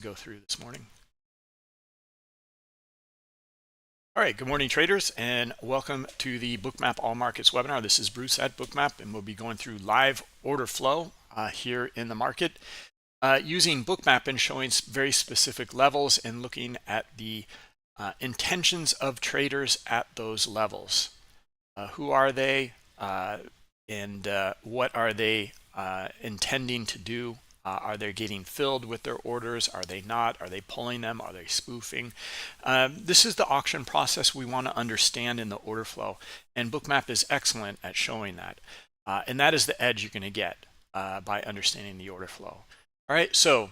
go through this morning. All right, good morning traders, and welcome to the Bookmap All Markets webinar. This is Bruce at Bookmap, and we'll be going through live order flow here in the market using Bookmap and showing very specific levels and looking at the intentions of traders at those levels. Who are they, and what are they intending to do? Are they getting filled with their orders? Are they not? Are they pulling them? Are they spoofing? This is the auction process we want to understand in the order flow, and Bookmap is excellent at showing that. And that is the edge you're going to get by understanding the order flow. All right, so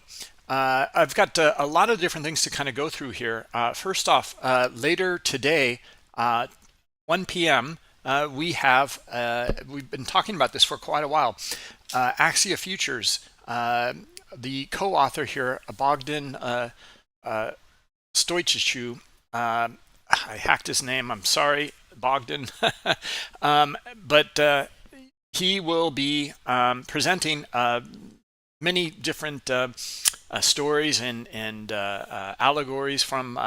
I've got a lot of different things to kind of go through here. First off, later today, 1 p.m., we've been talking about this for quite a while. Axia Futures. The co-author here, Bogdan Stoichichu, I hacked his name, I'm sorry, Bogdan, but he will be presenting many different stories and allegories from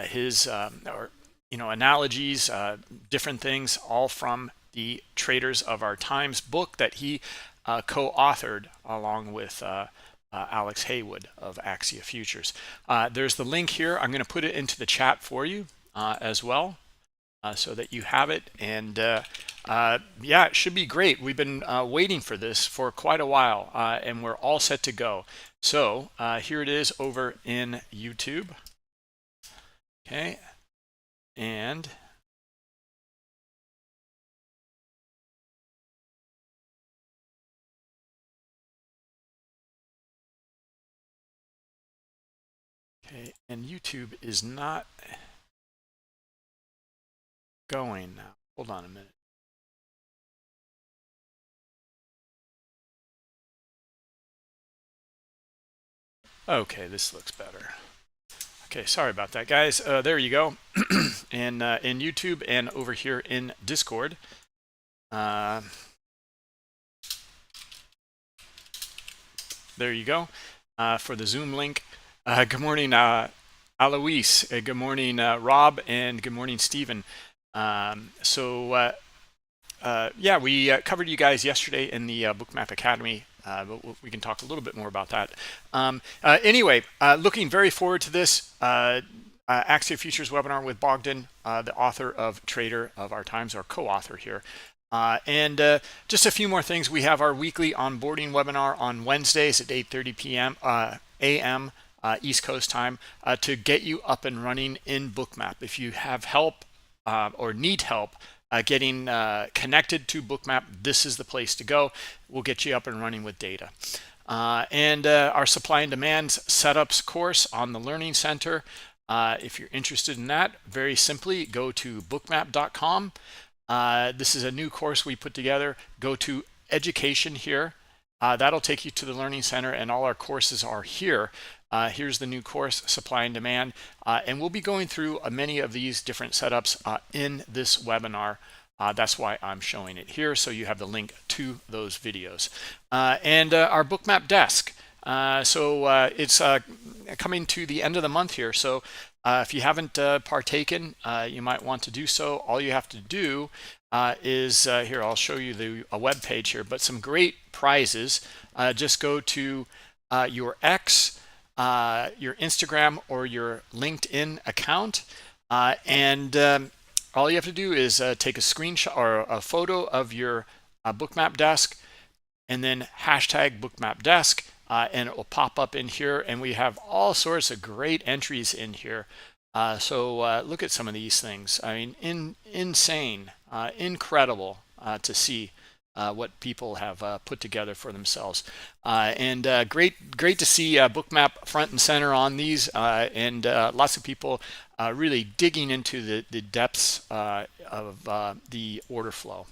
his analogies, different things, all from the Traders of Our Times book that he co-authored along with Alex Haywood of Axia Futures. There's the link here. I'm going to put it into the chat for you as well, so that you have it. And yeah, it should be great. We've been waiting for this for quite a while, and we're all set to go. So here it is over in YouTube. Okay, and YouTube is not going now. Hold on a minute. Okay, this looks better. Okay, sorry about that, guys. There you go. And in YouTube and over here in Discord. There you go for the Zoom link. Good morning, Alois. Good morning, Rob, and good morning, Stephen. Yeah, we covered you guys yesterday in the Bookmap Academy, but we can talk a little bit more about that. Anyway, looking very forward to this Axia Futures webinar with Bogdan, the author of Trader of Our Times, or co-author here. And just a few more things. We have our weekly onboarding webinar on Wednesdays at 8:30 p.m. a.m. East Coast time to get you up and running in Bookmap. If you have help or need help getting connected to Bookmap, this is the place to go. We'll get you up and running with data. And our supply and demand setups course on the Learning Center. If you're interested in that, very simply go to bookmap.com. This is a new course we put together. Go to education here. That'll take you to the Learning Center, and all our courses are here. Here's the new course, Supply and Demand, and we'll be going through many of these different setups in this webinar. That's why I'm showing it here, so you have the link to those videos. And our Bookmap desk. It's coming to the end of the month here, so if you haven't partaken, you might want to do so. All you have to do is here, I'll show you a web page here, but some great prizes. Just go to your X, your Instagram, or your LinkedIn account, and all you have to do is take a screenshot or a photo of your Bookmap desk, and then hashtag Bookmap desk, and it will pop up in here. And we have all sorts of great entries in here. So look at some of these things. I mean, insane, incredible to see what people have put together for themselves, and great to see Bookmap front and center on these, and lots of people really digging into the depths of the order flow.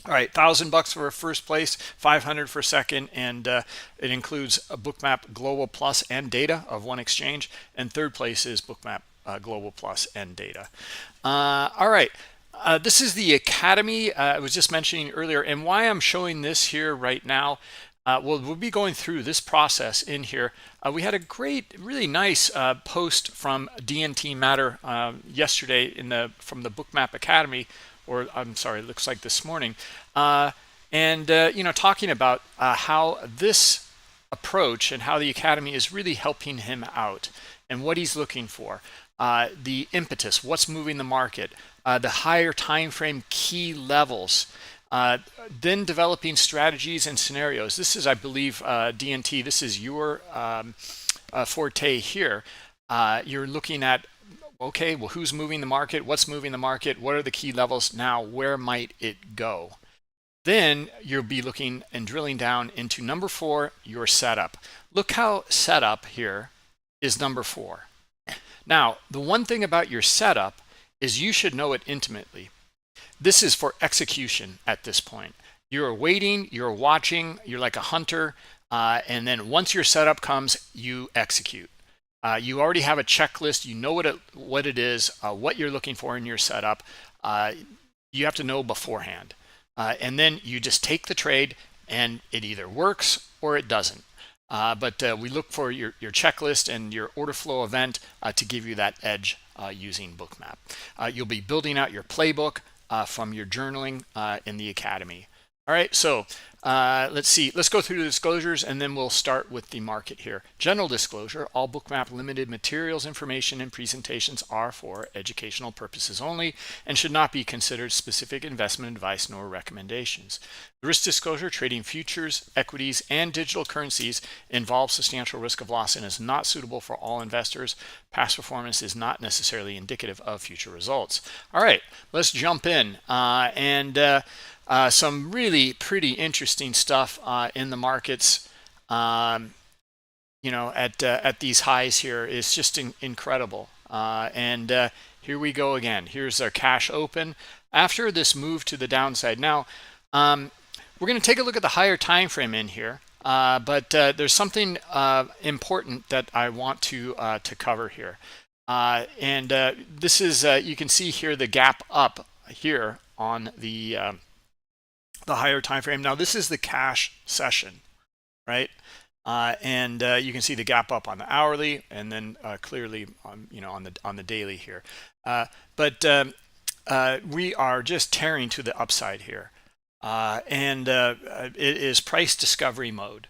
All right, $1,000 for first place, 500 for second, and it includes a Bookmap Global Plus and data of one exchange, and third place is Bookmap Global Plus and data. All right. This is the Academy I was just mentioning earlier, and why I'm showing this here right now. Well, we'll be going through this process in here. We had a great, really nice post from DNT Matter yesterday from the Bookmap Academy, or I'm sorry, it looks like this morning, talking about how this approach and how the Academy is really helping him out and what he's looking for, the impetus, what's moving the market, the higher time frame key levels. Then developing strategies and scenarios. This is, I believe, DNT, this is your forte here. You're looking at, okay, well, who's moving the market? What's moving the market? What are the key levels? Now, where might it go? Then you'll be looking and drilling down into number 4, your setup. Look how setup here is number 4. Now, the one thing about your setup is you should know it intimately. This is for execution at this point. You're waiting, you're watching, you're like a hunter, and then once your setup comes, you execute. You already have a checklist. You know what it is, what you're looking for in your setup. You have to know beforehand. And then you just take the trade, and it either works or it doesn't. But we look for your checklist and your order flow event to give you that edge using Bookmap. You'll be building out your playbook from your journaling in the Academy. All right, so let's see. Let's go through the disclosures, and then we'll start with the market here. General disclosure: all Bookmap Limited materials, information, and presentations are for educational purposes only and should not be considered specific investment advice nor recommendations. The risk disclosure: trading futures, equities, and digital currencies involves substantial risk of loss and is not suitable for all investors. Past performance is not necessarily indicative of future results. All right, let's jump in some really pretty interesting stuff in the markets. At these highs here is just incredible. Here we go again. Here's our cash open after this move to the downside. Now, we're going to take a look at the higher time frame in here, but there's something important that I want to cover here. This is you can see here the gap up here on the higher time frame. Now this is the cash session, right? You can see the gap up on the hourly, and then clearly on on the daily here. We are just tearing to the upside here, it is price discovery mode,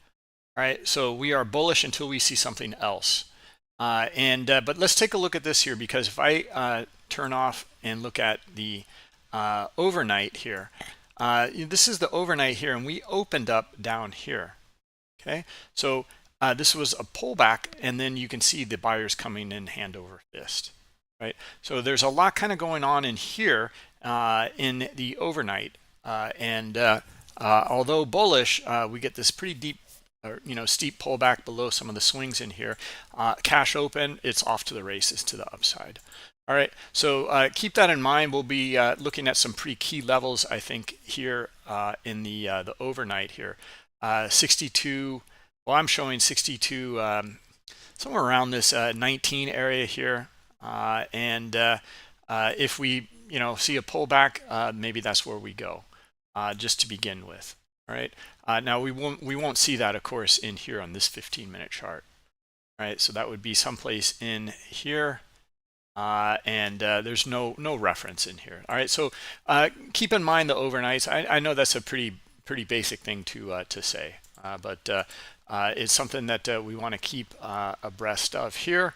right? So we are bullish until we see something else. But let's take a look at this here, because if I turn off and look at the overnight here. This is the overnight here, and we opened up down here. Okay, so this was a pullback, and then you can see the buyers coming in hand over fist, right? So there's a lot kind of going on in here in the overnight, although bullish, we get this pretty deep, steep pullback below some of the swings in here. Cash open, it's off to the races to the upside. All right, so keep that in mind. We'll be looking at some pretty key levels, I think, here in the overnight here. 62, well, I'm showing 62, somewhere around this 19 area here. If we, see a pullback, maybe that's where we go, just to begin with. All right, now we won't see that, of course, in here on this 15-minute chart. All right, so that would be someplace in here. There's no reference in here. All right, so keep in mind the overnights. I know that's a pretty basic thing to say, but it's something that we want to keep abreast of here.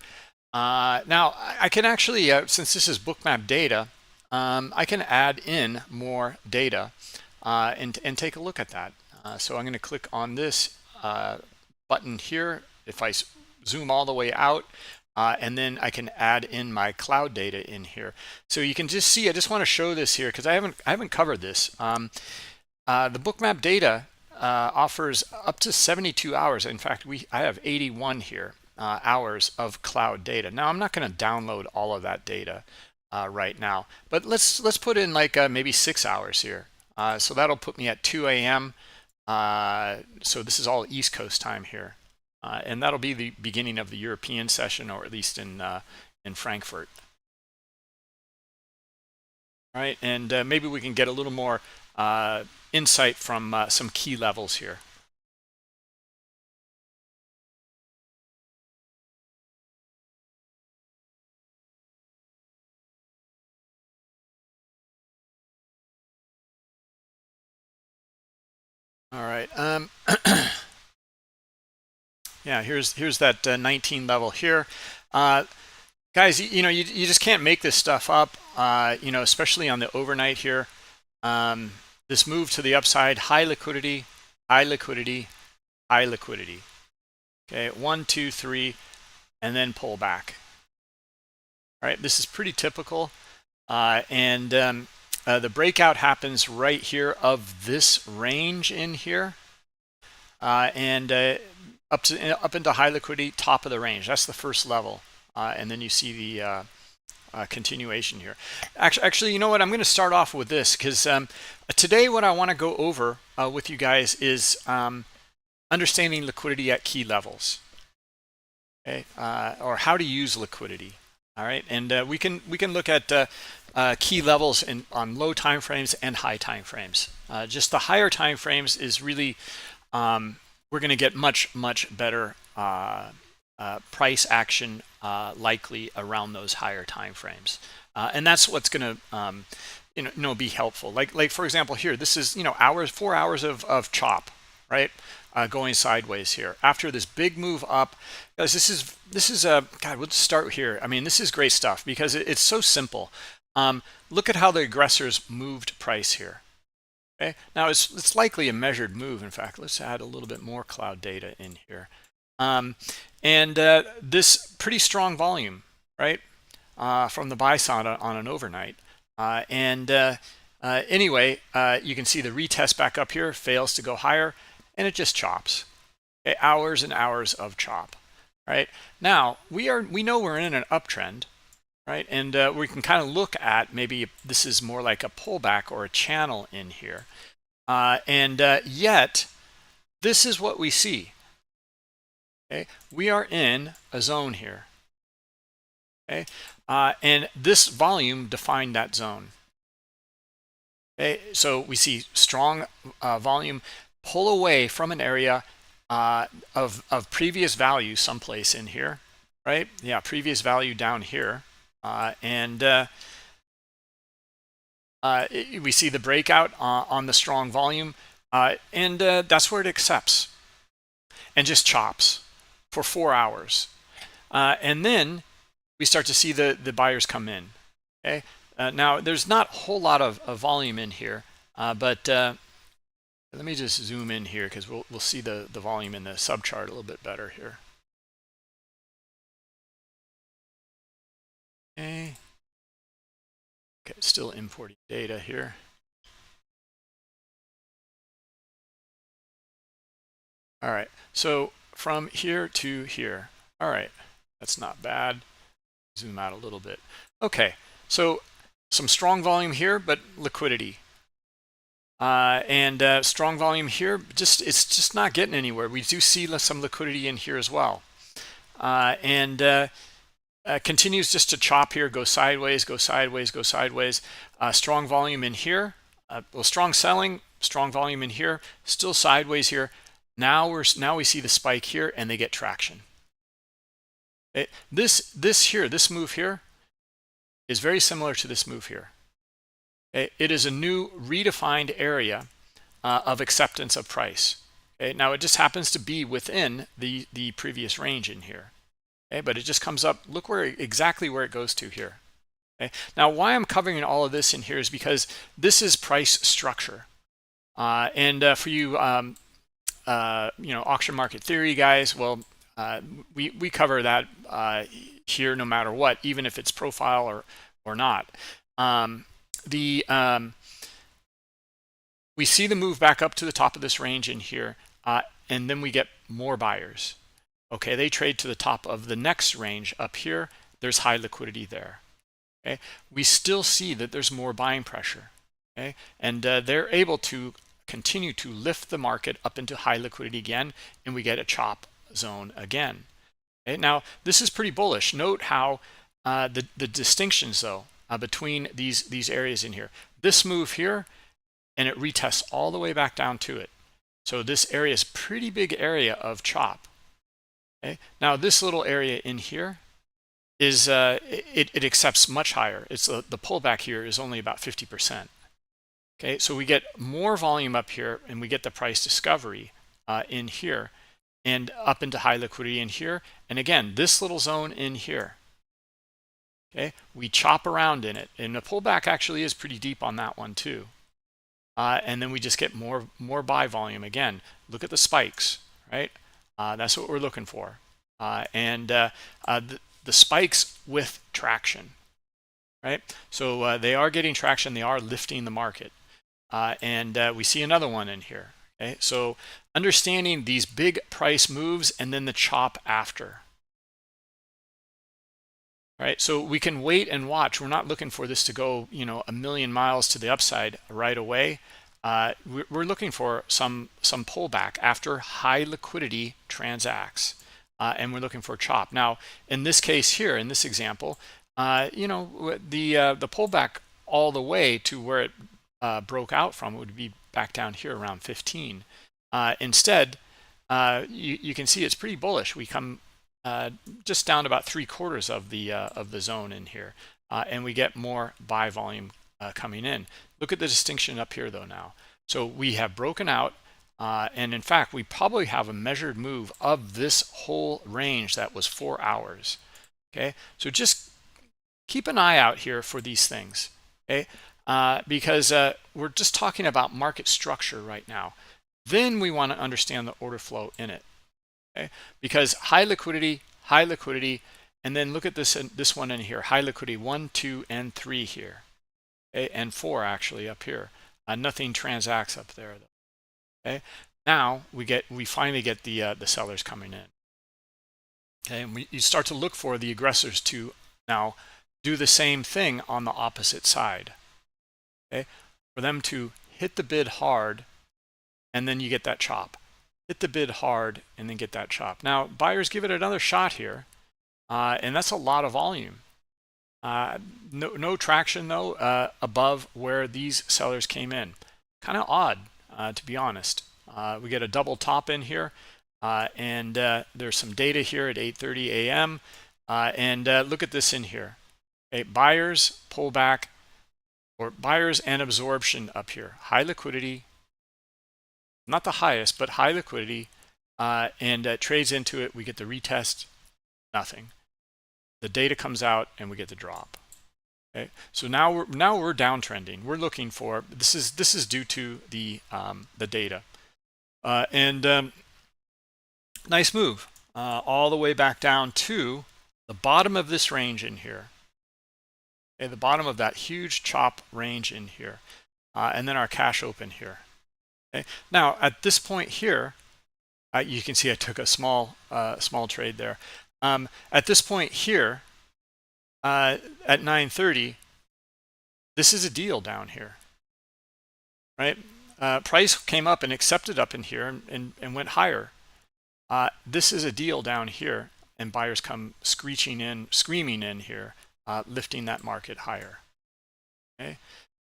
Now I can actually, since this is Bookmap data, I can add in more data and take a look at that. So I'm going to click on this button here. If I zoom all the way out, and then I can add in my cloud data in here. So you can just see, I just want to show this here because I haven't covered this. The Bookmap data offers up to 72 hours. In fact, I have 81 here hours of cloud data. Now I'm not going to download all of that data right now, but let's put in like maybe 6 hours here. So that'll put me at 2 a.m. So this is all East Coast time here. And that'll be the beginning of the European session, or at least in Frankfurt. All right, and maybe we can get a little more insight from some key levels here. All right. Yeah, here's that 19 level here. Guys, you just can't make this stuff up, especially on the overnight here. This move to the upside, high liquidity, high liquidity, high liquidity. Okay, 1, 2, 3, and then pull back. All right, this is pretty typical. The breakout happens right here of this range in here. Up into high liquidity, top of the range. That's the first level. And then you see the continuation here. Actually, you know what? I'm going to start off with this because today what I want to go over with you guys is understanding liquidity at key levels, okay, or how to use liquidity. All right, and we can look at key levels on low time frames and high time frames. Just the higher time frames is really we're going to get much better price action likely around those higher time frames, and that's what's going to be helpful. Like for example here, this is 4 hours of chop, right? Going sideways here after this big move up. Guys, this is God, we'll just start here. I mean, this is great stuff because it's so simple. Look at how the aggressors moved price here. Okay, now it's likely a measured move. In fact, let's add a little bit more cloud data in here. This pretty strong volume, right, from the buy side on an overnight. Anyway, you can see the retest back up here, fails to go higher, and it just chops. Okay, hours and hours of chop. Right now, we know we're in an uptrend, right, and we can kind of look at maybe this is more like a pullback or a channel in here, yet this is what we see. Okay, we are in a zone here. Okay, and this volume defined that zone. Okay, so we see strong volume pull away from an area of previous value someplace in here, right? Yeah, previous value down here, we see the breakout on the strong volume, that's where it accepts and just chops for 4 hours, and then we start to see the buyers come in. Okay, now there's not a whole lot of volume in here, but let me just zoom in here because we'll see the volume in the subchart a little bit better here. Okay, still importing data here. All right, so from here to here. All right, that's not bad. Zoom out a little bit. Okay, so some strong volume here, but liquidity. Strong volume here, it's just not getting anywhere. We do see some liquidity in here as well. Continues just to chop here, go sideways, go sideways, go sideways. Strong volume in here. Well, strong selling, strong volume in here, still sideways here. Now we see the spike here and they get traction. This move here is very similar to this move here. It is a new redefined area of acceptance of price. Now it just happens to be within the previous range in here. But it just comes up. Look exactly where it goes to here. Now why I'm covering all of this in here is because this is price structure, for you auction market theory guys, well, we cover that here no matter what, even if it's profile or not. We see the move back up to the top of this range in here, and then we get more buyers. Okay, they trade to the top of the next range up here. There's high liquidity there. Okay, we still see that there's more buying pressure. Okay, and they're able to continue to lift the market up into high liquidity again, and we get a chop zone again. Okay, now this is pretty bullish. Note how the distinctions though between these areas in here. This move here, and it retests all the way back down to it. So this area is pretty big area of chop. Okay, now this little area in here is it accepts much higher. It's the pullback here is only about 50%. Okay, so we get more volume up here, and we get the price discovery in here, and up into high liquidity in here. And again, this little zone in here. Okay, we chop around in it, and the pullback actually is pretty deep on that one too. And then we just get more buy volume. Again, look at the spikes, right? That's what we're looking for. The spikes with traction, right? So they are getting traction. They are lifting the market. We see another one in here. Okay, so understanding these big price moves and then the chop after. Right, so we can wait and watch. We're not looking for this to go, a million miles to the upside right away. We're looking for some pullback after high liquidity transacts, and we're looking for chop. Now, in this case here, in this example, the pullback all the way to where it broke out from would be back down here around 15. Instead, you can see it's pretty bullish. We come just down about 3/4 of the zone in here, and we get more buy volume coming in. Look at the distinction up here though now. So we have broken out, and in fact we probably have a measured move of this whole range that was 4 hours. Okay, so just keep an eye out here for these things. Okay, because we're just talking about market structure right now. Then we want to understand the order flow in it. Okay, because high liquidity, and then look at this one in here, high liquidity 1, 2, and 3 here, okay, and 4 actually up here. Nothing transacts up there though. Okay, now we finally get the sellers coming in. Okay, and you start to look for the aggressors to now do the same thing on the opposite side. Okay, for them to hit the bid hard, and then you get that chop. Hit the bid hard and then get that chop. Now buyers give it another shot here, and that's a lot of volume. No traction though above where these sellers came in. Kind of odd, to be honest. We get a double top in here, and there's some data here at 8:30 a.m. Look at this in here. Okay, buyers pullback, or buyers and absorption up here. High liquidity. Not the highest, but high liquidity, and trades into it. We get the retest, nothing. The data comes out, and we get the drop. Okay, so now we're downtrending. We're looking for this is due to the data, nice move all the way back down to the bottom of this range in here. Okay, the bottom of that huge chop range in here, and then our cash open here. Okay. Now at this point here, you can see I took a small trade there. At this point here, at 9:30, this is a deal down here, right? Price came up and accepted up in here and went higher. This is a deal down here, and buyers come screaming in here, lifting that market higher. Okay,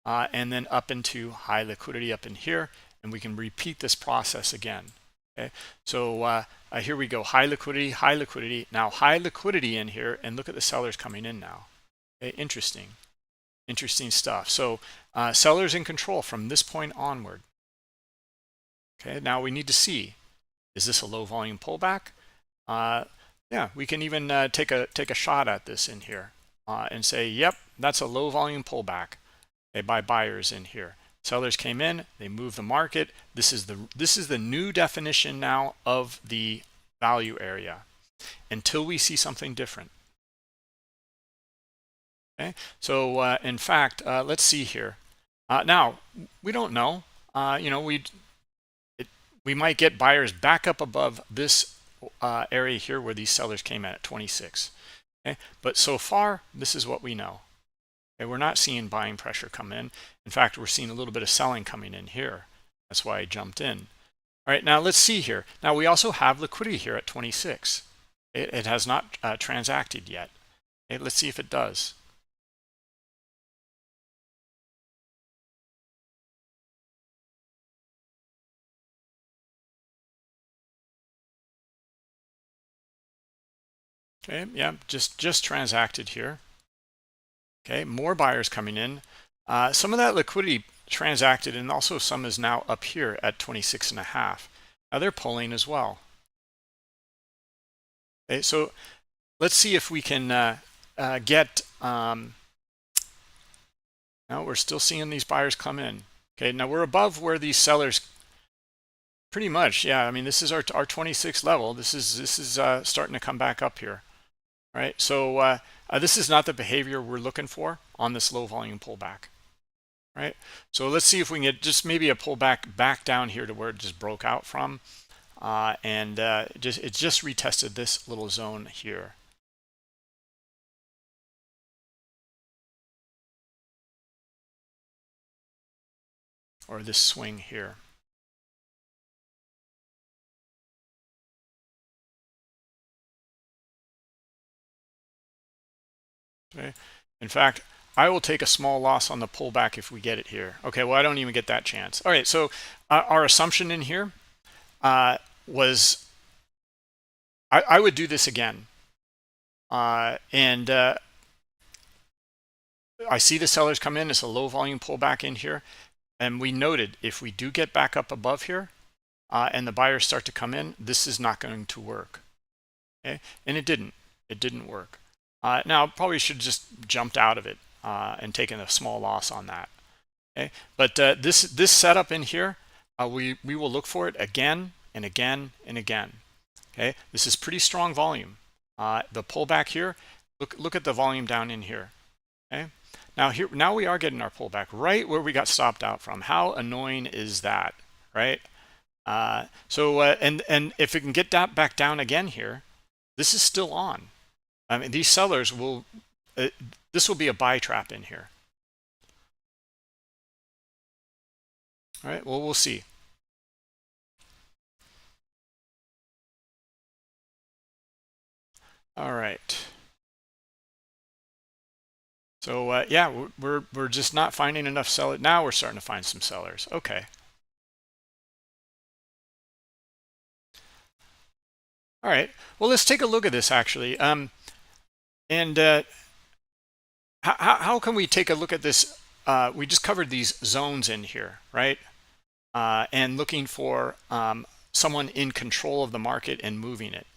and then up into high liquidity up in here. And we can repeat this process again. Okay, so here we go, high liquidity. Now high liquidity in here, and look at the sellers coming in now. Okay, interesting stuff. So sellers in control from this point onward. Okay, now we need to see, is this a low volume pullback? Yeah, we can even take a shot at this in here and say, yep, that's a low volume pullback, okay, by buyers in here. Sellers came in, they moved the market. This is the new definition now of the value area until we see something different. Okay, so in fact, let's see here. Now we don't know. We might get buyers back up above this area here where these sellers came in at 26. Okay, but so far this is what we know. Okay, we're not seeing buying pressure come in. In fact, we're seeing a little bit of selling coming in here. That's why I jumped in. All right, now let's see here. Now we also have liquidity here at 26. It has not transacted yet. Okay, let's see if it does. Okay, yeah, just transacted here. Okay, more buyers coming in. Some of that liquidity transacted, and also some is now up here at 26.5. Now they're pulling as well. Okay, so let's see if we can get. Now we're still seeing these buyers come in. Okay, now we're above where these sellers. Pretty much, yeah. I mean, this is our 26 level. This is starting to come back up here, right? So this is not the behavior we're looking for on this low volume pullback, right? So let's see if we can get just maybe a pullback back down here to where it just broke out from, and it just retested this little zone here. Or this swing here. Okay. In fact, I will take a small loss on the pullback if we get it here. Okay, well, I don't even get that chance. All right, so our assumption in here was I would do this again. And I see the sellers come in. It's a low volume pullback in here. And we noted if we do get back up above here and the buyers start to come in, this is not going to work. Okay, and it didn't work. Now probably should just jumped out of it and taken a small loss on that. Okay, but this setup in here, we will look for it again and again and again. Okay, this is pretty strong volume. The pullback here, look at the volume down in here. Okay, now we are getting our pullback right where we got stopped out from. How annoying is that, right? And if it can get back down again here, this is still on. I mean, these sellers will, this will be a buy trap in here. All right, well, we'll see. All right. So yeah, we're just not finding enough sellers. Now we're starting to find some sellers. Okay. All right. Well, let's take a look at this actually. How can we take a look at this? We just covered these zones in here, right? And looking for someone in control of the market and moving it.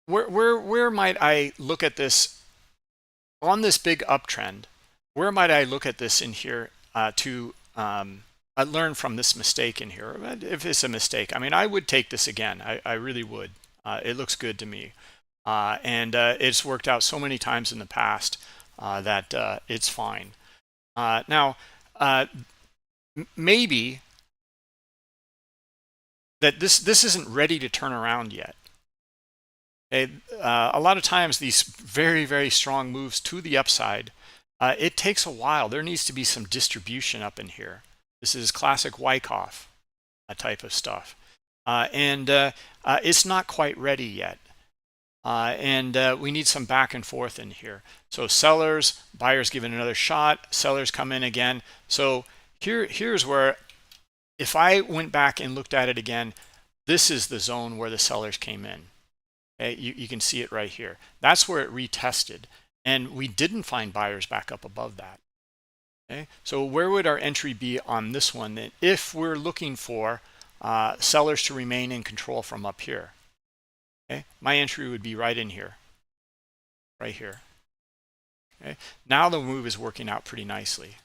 Where might I look at this on this big uptrend? Where might I look at this in here to learn from this mistake in here? If it's a mistake, I mean, I would take this again. I really would. It looks good to me, and it's worked out so many times in the past that it's fine. Now, maybe that this isn't ready to turn around yet. Okay, a lot of times these very, very strong moves to the upside, it takes a while. There needs to be some distribution up in here. This is classic Wyckoff type of stuff. And it's not quite ready yet. And we need some back and forth in here. So sellers, buyers give it another shot, sellers come in again. So here's where, if I went back and looked at it again, this is the zone where the sellers came in. Okay, you can see it right here. That's where it retested. And we didn't find buyers back up above that. Okay, so where would our entry be on this one then, if we're looking for sellers to remain in control from up here? Okay, my entry would be right in here, right here. Okay, now the move is working out pretty nicely.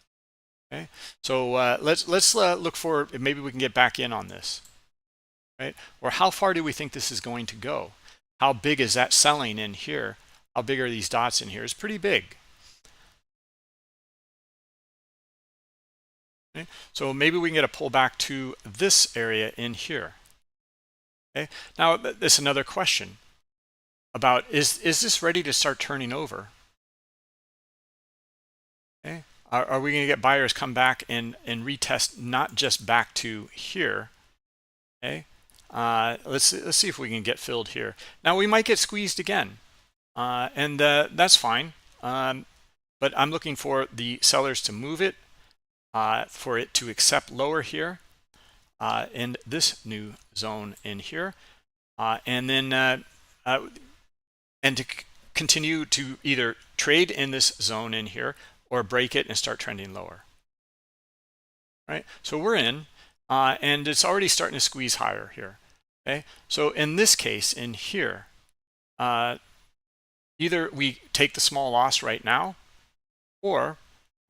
Okay, so let's look for, maybe we can get back in on this, right? Or how far do we think this is going to go? How big is that selling in here? How big are these dots in here? It's pretty big. Okay, so maybe we can get a pullback to this area in here. Okay, now this is another question about is this ready to start turning over? Okay, are we going to get buyers come back and retest, not just back to here? Okay, let's see if we can get filled here. Now we might get squeezed again, and that's fine. But I'm looking for the sellers to move it, for it to accept lower here in this new zone in here, and then and to continue to either trade in this zone in here or break it and start trending lower. Right? So we're in, and it's already starting to squeeze higher here. Okay, so in this case, in here, either we take the small loss right now, or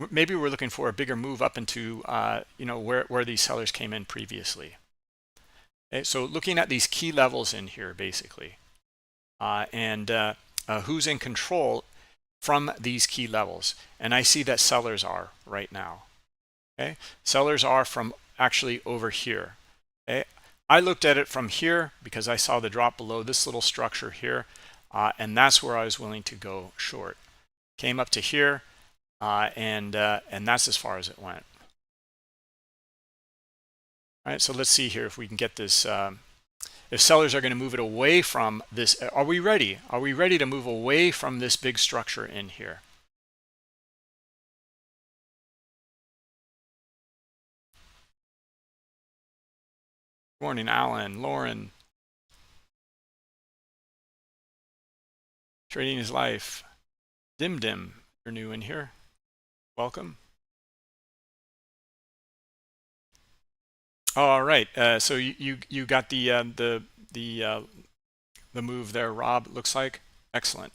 maybe we're looking for a bigger move up into where these sellers came in previously. Okay, so looking at these key levels in here basically, and who's in control from these key levels, and I see that sellers are right now. Okay, sellers are from actually over here. Okay, I looked at it from here because I saw the drop below this little structure here, and that's where I was willing to go short. Came up to here, and that's as far as it went. All right, so let's see here if we can get this. If sellers are going to move it away from this, are we ready? Are we ready to move away from this big structure in here? Morning, Alan, Lauren. Trading his life. Dim Dim, you're new in here. Welcome. All right. So you got the move there, Rob. Looks like excellent.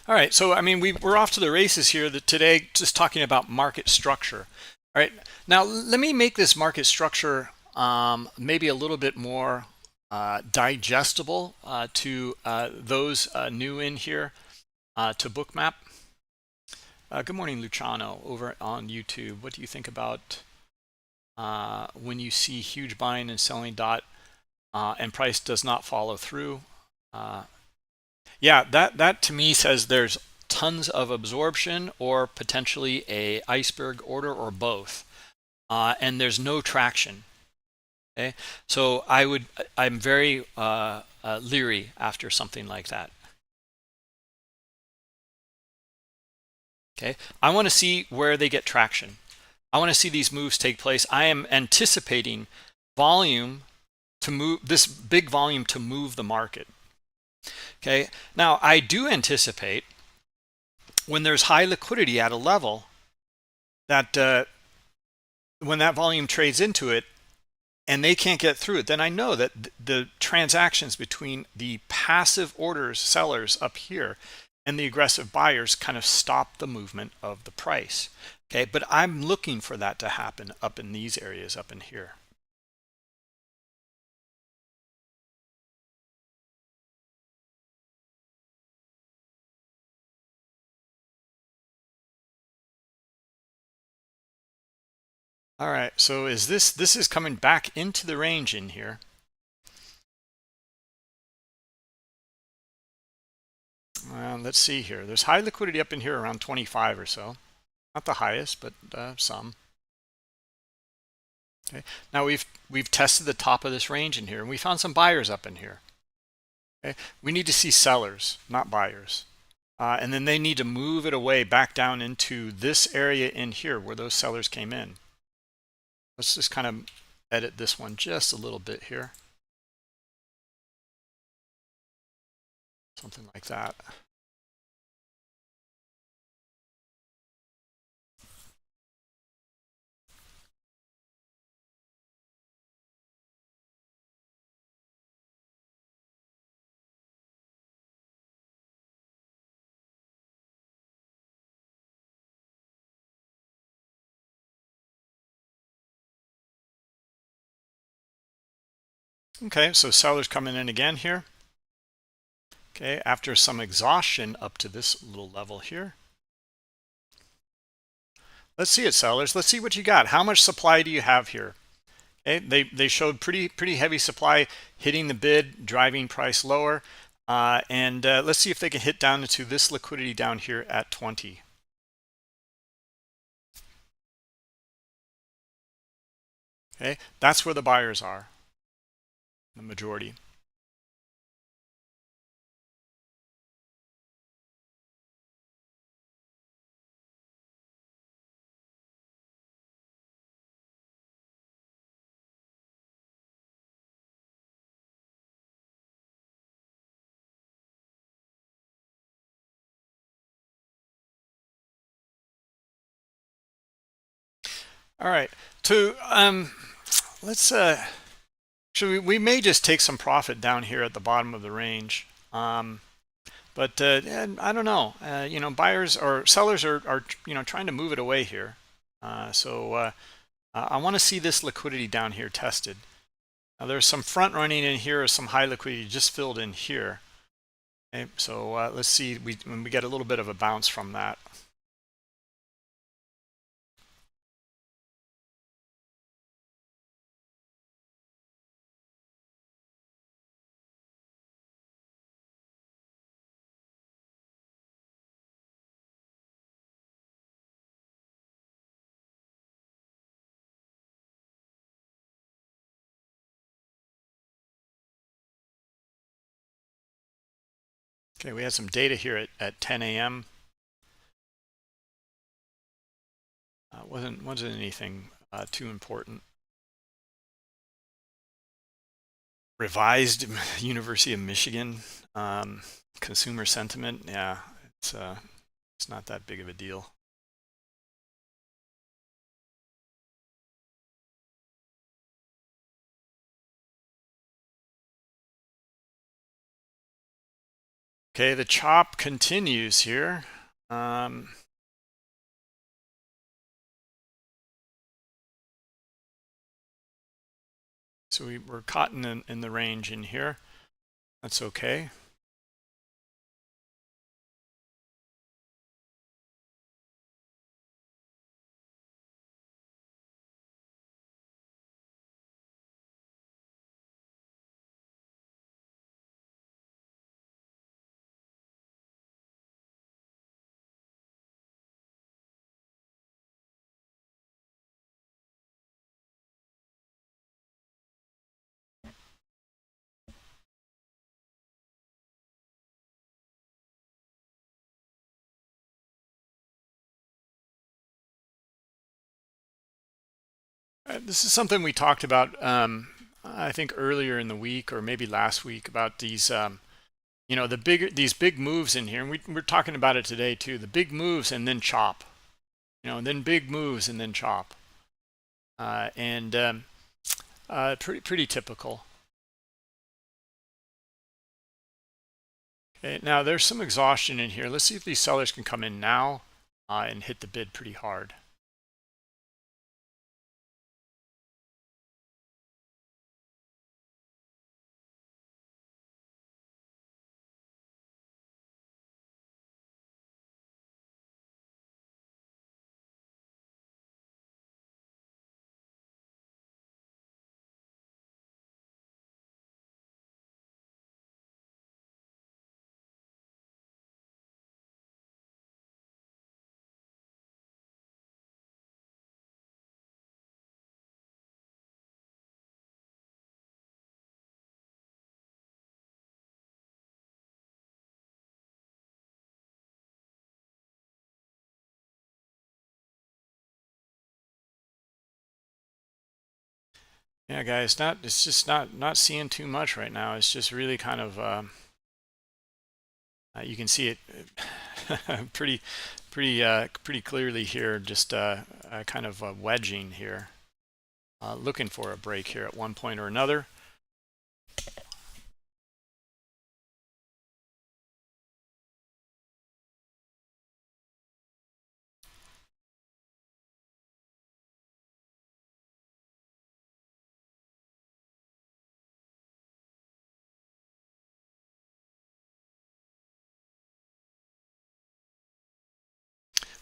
All right. So I mean, we're off to the races here today, just talking about market structure. All right. Now let me make this market structure maybe a little bit more digestible to those new in here to Bookmap. Good morning, Luciano, over on YouTube. What do you think about when you see huge buying and selling dot and price does not follow through? Yeah, that to me says there's tons of absorption or potentially a iceberg order or both, and there's no traction. Okay, so I'm very leery after something like that. Okay, I want to see where they get traction. I want to see these moves take place. I am anticipating volume to move, this big volume to move the market. Okay, now I do anticipate when there's high liquidity at a level that when that volume trades into it and they can't get through it, then I know that the transactions between the passive orders, sellers up here, and the aggressive buyers kind of stop the movement of the price. Okay, but I'm looking for that to happen up in these areas up in here. All right, so this is coming back into the range in here. Let's see here. There's high liquidity up in here around 25 or so. Not the highest, but some. Okay. Now we've tested the top of this range in here, and we found some buyers up in here. Okay. We need to see sellers, not buyers. And then they need to move it away back down into this area in here where those sellers came in. Let's just kind of edit this one just a little bit here. Something like that. Okay, so sellers coming in again here. Okay, after some exhaustion up to this little level here. Let's see it, sellers. Let's see what you got. How much supply do you have here? Okay, they showed pretty heavy supply hitting the bid, driving price lower. And let's see if they can hit down into this liquidity down here at 20. Okay, that's where the buyers are, the majority. All right. To let's should we may just take some profit down here at the bottom of the range. But and I don't know. You know, buyers or sellers are trying to move it away here. I want to see this liquidity down here tested. Now there's some front running in here, or some high liquidity just filled in here. Okay, so let's see when we get a little bit of a bounce from that. Okay, we had some data here at 10 a.m. Wasn't anything too important. Revised University of Michigan consumer sentiment. Yeah, it's not that big of a deal. Okay, the chop continues here. So we're caught in the range in here. That's okay. This is something we talked about, I think earlier in the week or maybe last week, about these, these big moves in here. And we're talking about it today too. The big moves and then chop, and then big moves and then chop, pretty typical. Okay, now there's some exhaustion in here. Let's see if these sellers can come in now and hit the bid pretty hard. Yeah, guys, it's just not seeing too much right now. It's just really kind of you can see it pretty clearly here. Just kind of wedging here, looking for a break here at one point or another.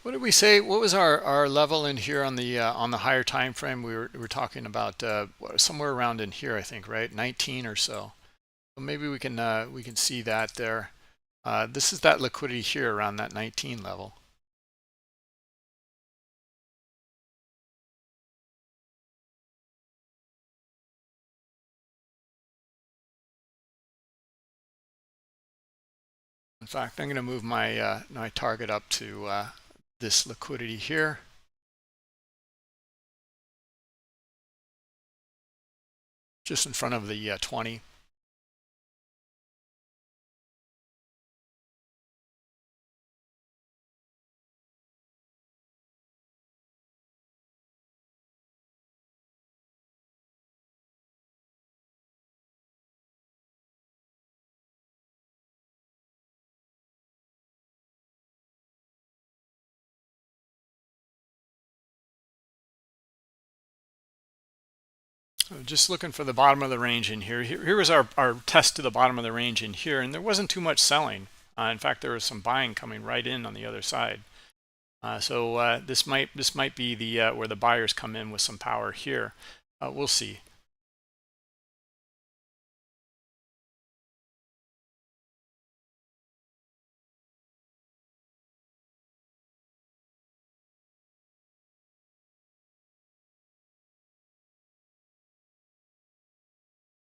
What did we say? What was our level in here on the higher time frame? We were talking about somewhere around in here, I think, right? 19 or so. So maybe we can see that there. This is that liquidity here around that 19 level. In fact, I'm going to move my target up to this liquidity here. Just in front of the 20. Just looking for the bottom of the range in here. Here was our test to the bottom of the range in here, and there wasn't too much selling. In fact, there was some buying coming right in on the other side. So this might be the where the buyers come in with some power here. We'll see.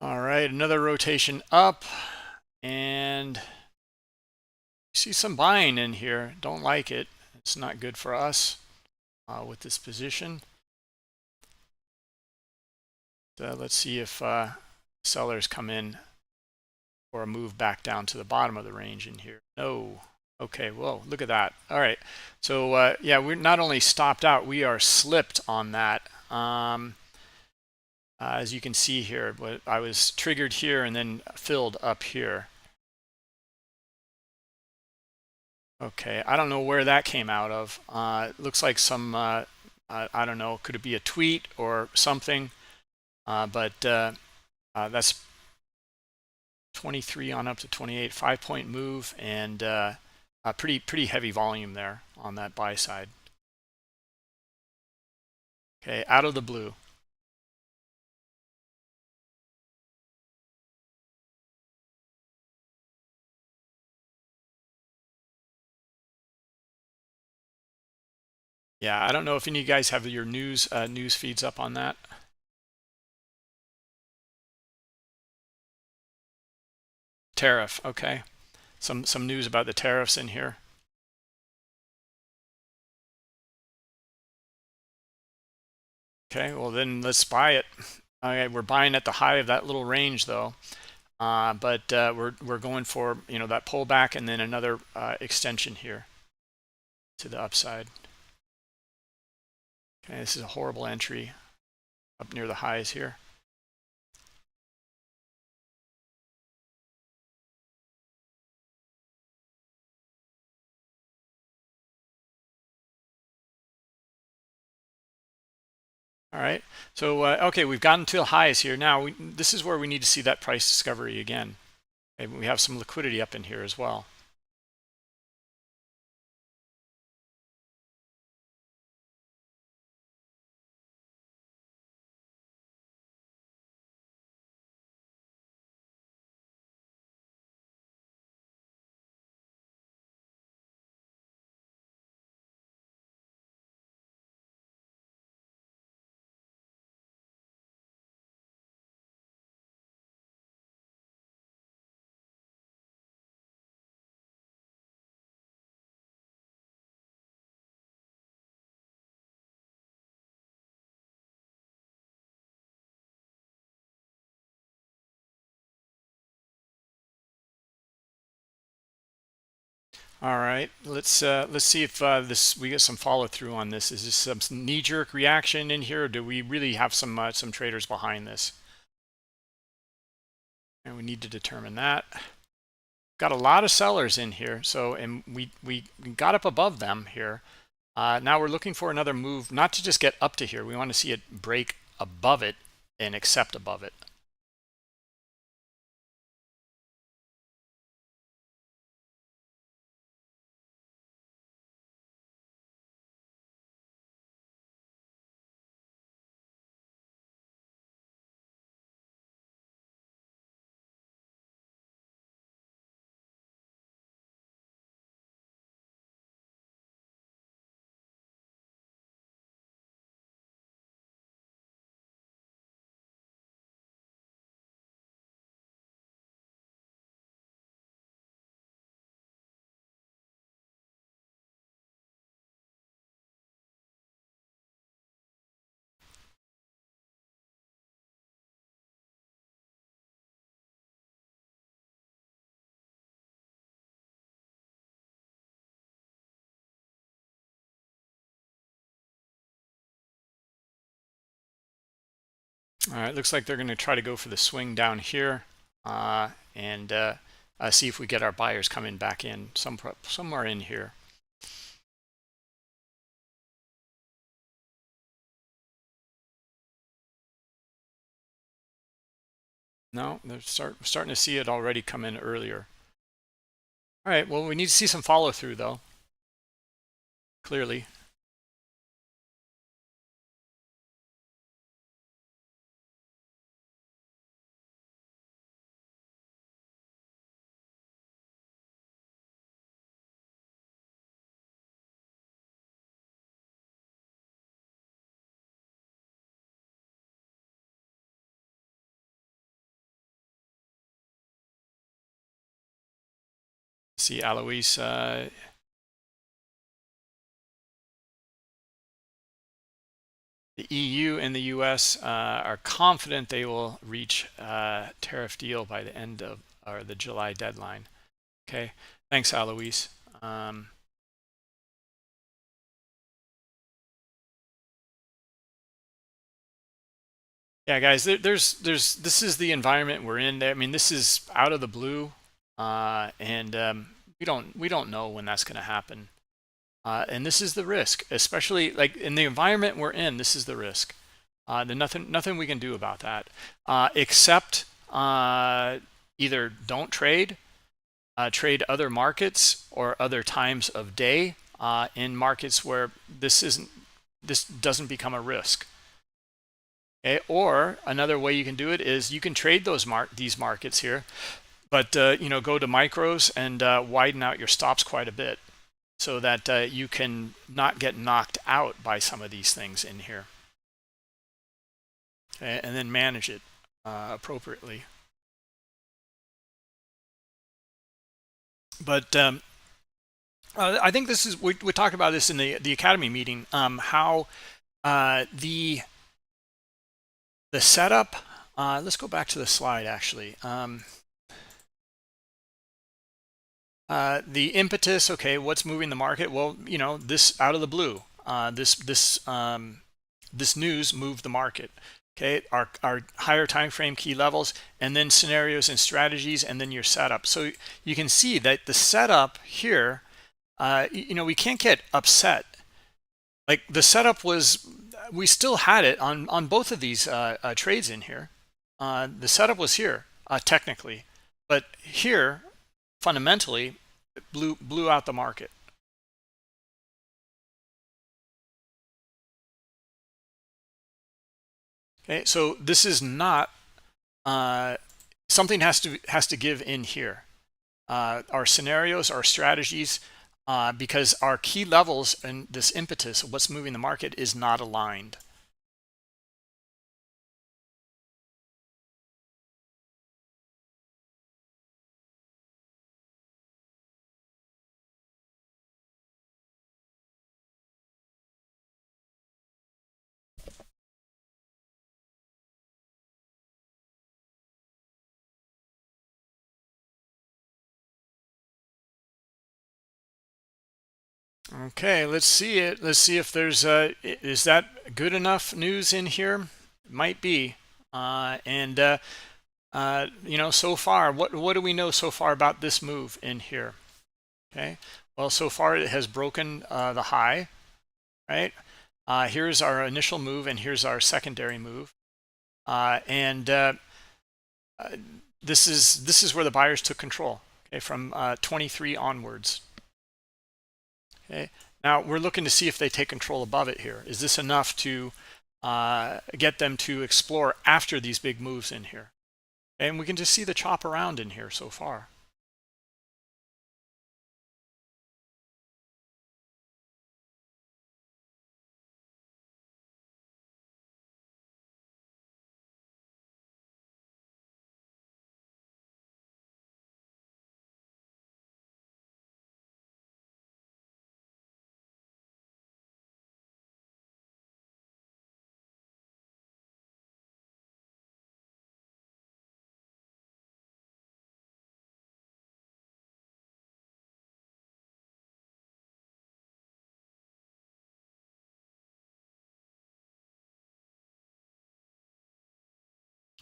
All right, another rotation up, and see some buying in here. Don't like it. It's not good for us with this position. So let's see if sellers come in or a move back down to the bottom of the range in here. No. Okay, whoa, look at that. All right, so yeah, we're not only stopped out, we are slipped on that. As you can see here, but I was triggered here and then filled up here. Okay, I don't know where that came out of. It looks like some, I don't know, could it be a tweet or something? But that's 23 on up to 28, 5-point move, and a pretty heavy volume there on that buy side. Okay, out of the blue. Yeah, I don't know if any of you guys have your news feeds up on that. Tariff, okay. Some news about the tariffs in here. Okay, well then let's buy it. Okay, we're buying at the high of that little range though, but we're going for that pullback and then another extension here to the upside. Okay, this is a horrible entry up near the highs here. All right, so okay, we've gotten to the highs here. Now this is where we need to see that price discovery again. Okay, we have some liquidity up in here as well. All right, let's see if we get some follow through on this. Is this some knee-jerk reaction in here, or do we really have some traders behind this? And we need to determine that. Got a lot of sellers in here, so and we got up above them here. Now we're looking for another move, not to just get up to here. We want to see it break above it and accept above it. All right, looks like they're going to try to go for the swing down here and see if we get our buyers coming back in somewhere in here. No, they're starting to see it already come in earlier. All right, well, we need to see some follow through though, clearly. See Alois, the EU and the US are confident they will reach tariff deal by the end of, or the July deadline. Okay, thanks, Alois. Yeah, guys, this is the environment we're in. I mean, this is out of the blue, and we don't know when that's going to happen. And this is the risk, especially like in the environment we're in. This is the risk. There's nothing we can do about that, except either don't trade, trade other markets or other times of day in markets where this doesn't become a risk. Okay? Or another way you can do it is you can trade these markets here, but you know, go to micros and widen out your stops quite a bit so that you can not get knocked out by some of these things in here. Okay? And then manage it appropriately. But I think this is, we talked about this in the Academy meeting, how the setup, let's go back to the slide actually. The impetus, okay, what's moving the market? Well, you know, this out of the blue, this news moved the market. Okay, our higher time frame key levels, and then scenarios and strategies, and then your setup. So you can see that the setup here, you know, we can't get upset. Like the setup was, we still had it on both of these trades in here. The setup was here technically, but here fundamentally it blew out the market. Okay, so this is not something has to give in here. Our scenarios, our strategies, because our key levels and this impetus of what's moving the market is not aligned. Okay, let's see it. Let's see if there's is that good enough news in here? It might be. And you know, so far, what do we know so far about this move in here? Okay, well, so far it has broken the high, right? Here's our initial move, and here's our secondary move, and this is where the buyers took control. Okay, from 23 onwards. Okay, now we're looking to see if they take control above it here. Is this enough to get them to explore after these big moves in here? And we can just see the chop around in here so far.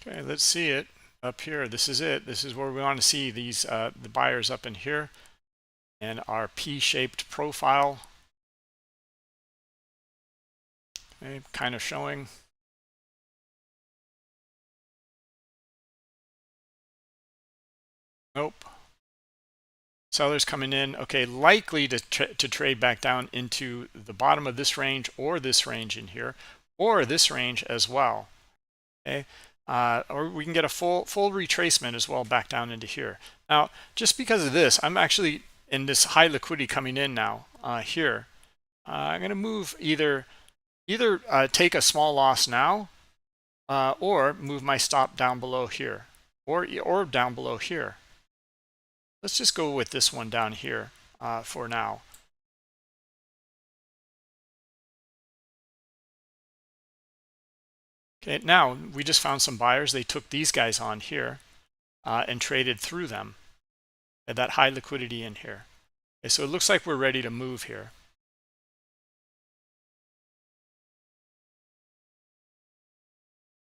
Okay, let's see it up here. This is it. This is where we want to see these the buyers up in here, and our P-shaped profile. Okay, kind of showing. Nope. Sellers coming in. Okay, likely to trade back down into the bottom of this range or this range in here, or this range as well. Okay, or we can get a full retracement as well back down into here. Now, just because of this, I'm actually in this high liquidity coming in now here. I'm going to move either take a small loss now, or move my stop down below here, or down below here. Let's just go with this one down here for now. Okay, now we just found some buyers. They took these guys on here and traded through them at that high liquidity in here. Okay, so it looks like we're ready to move here.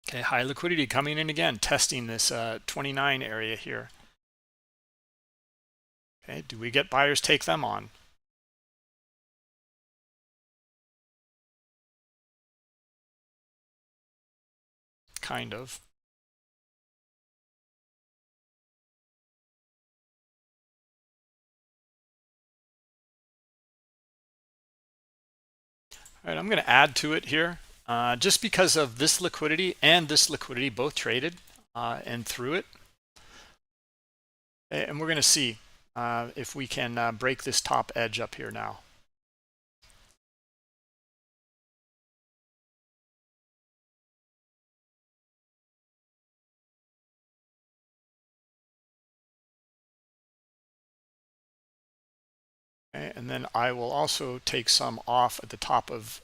Okay, high liquidity coming in again, testing this 29 area here. Okay, do we get buyers take them on? Kind of. All right, I'm going to add to it here just because of this liquidity and this liquidity both traded and through it. And we're going to see if we can break this top edge up here now. Okay, and then I will also take some off at the top of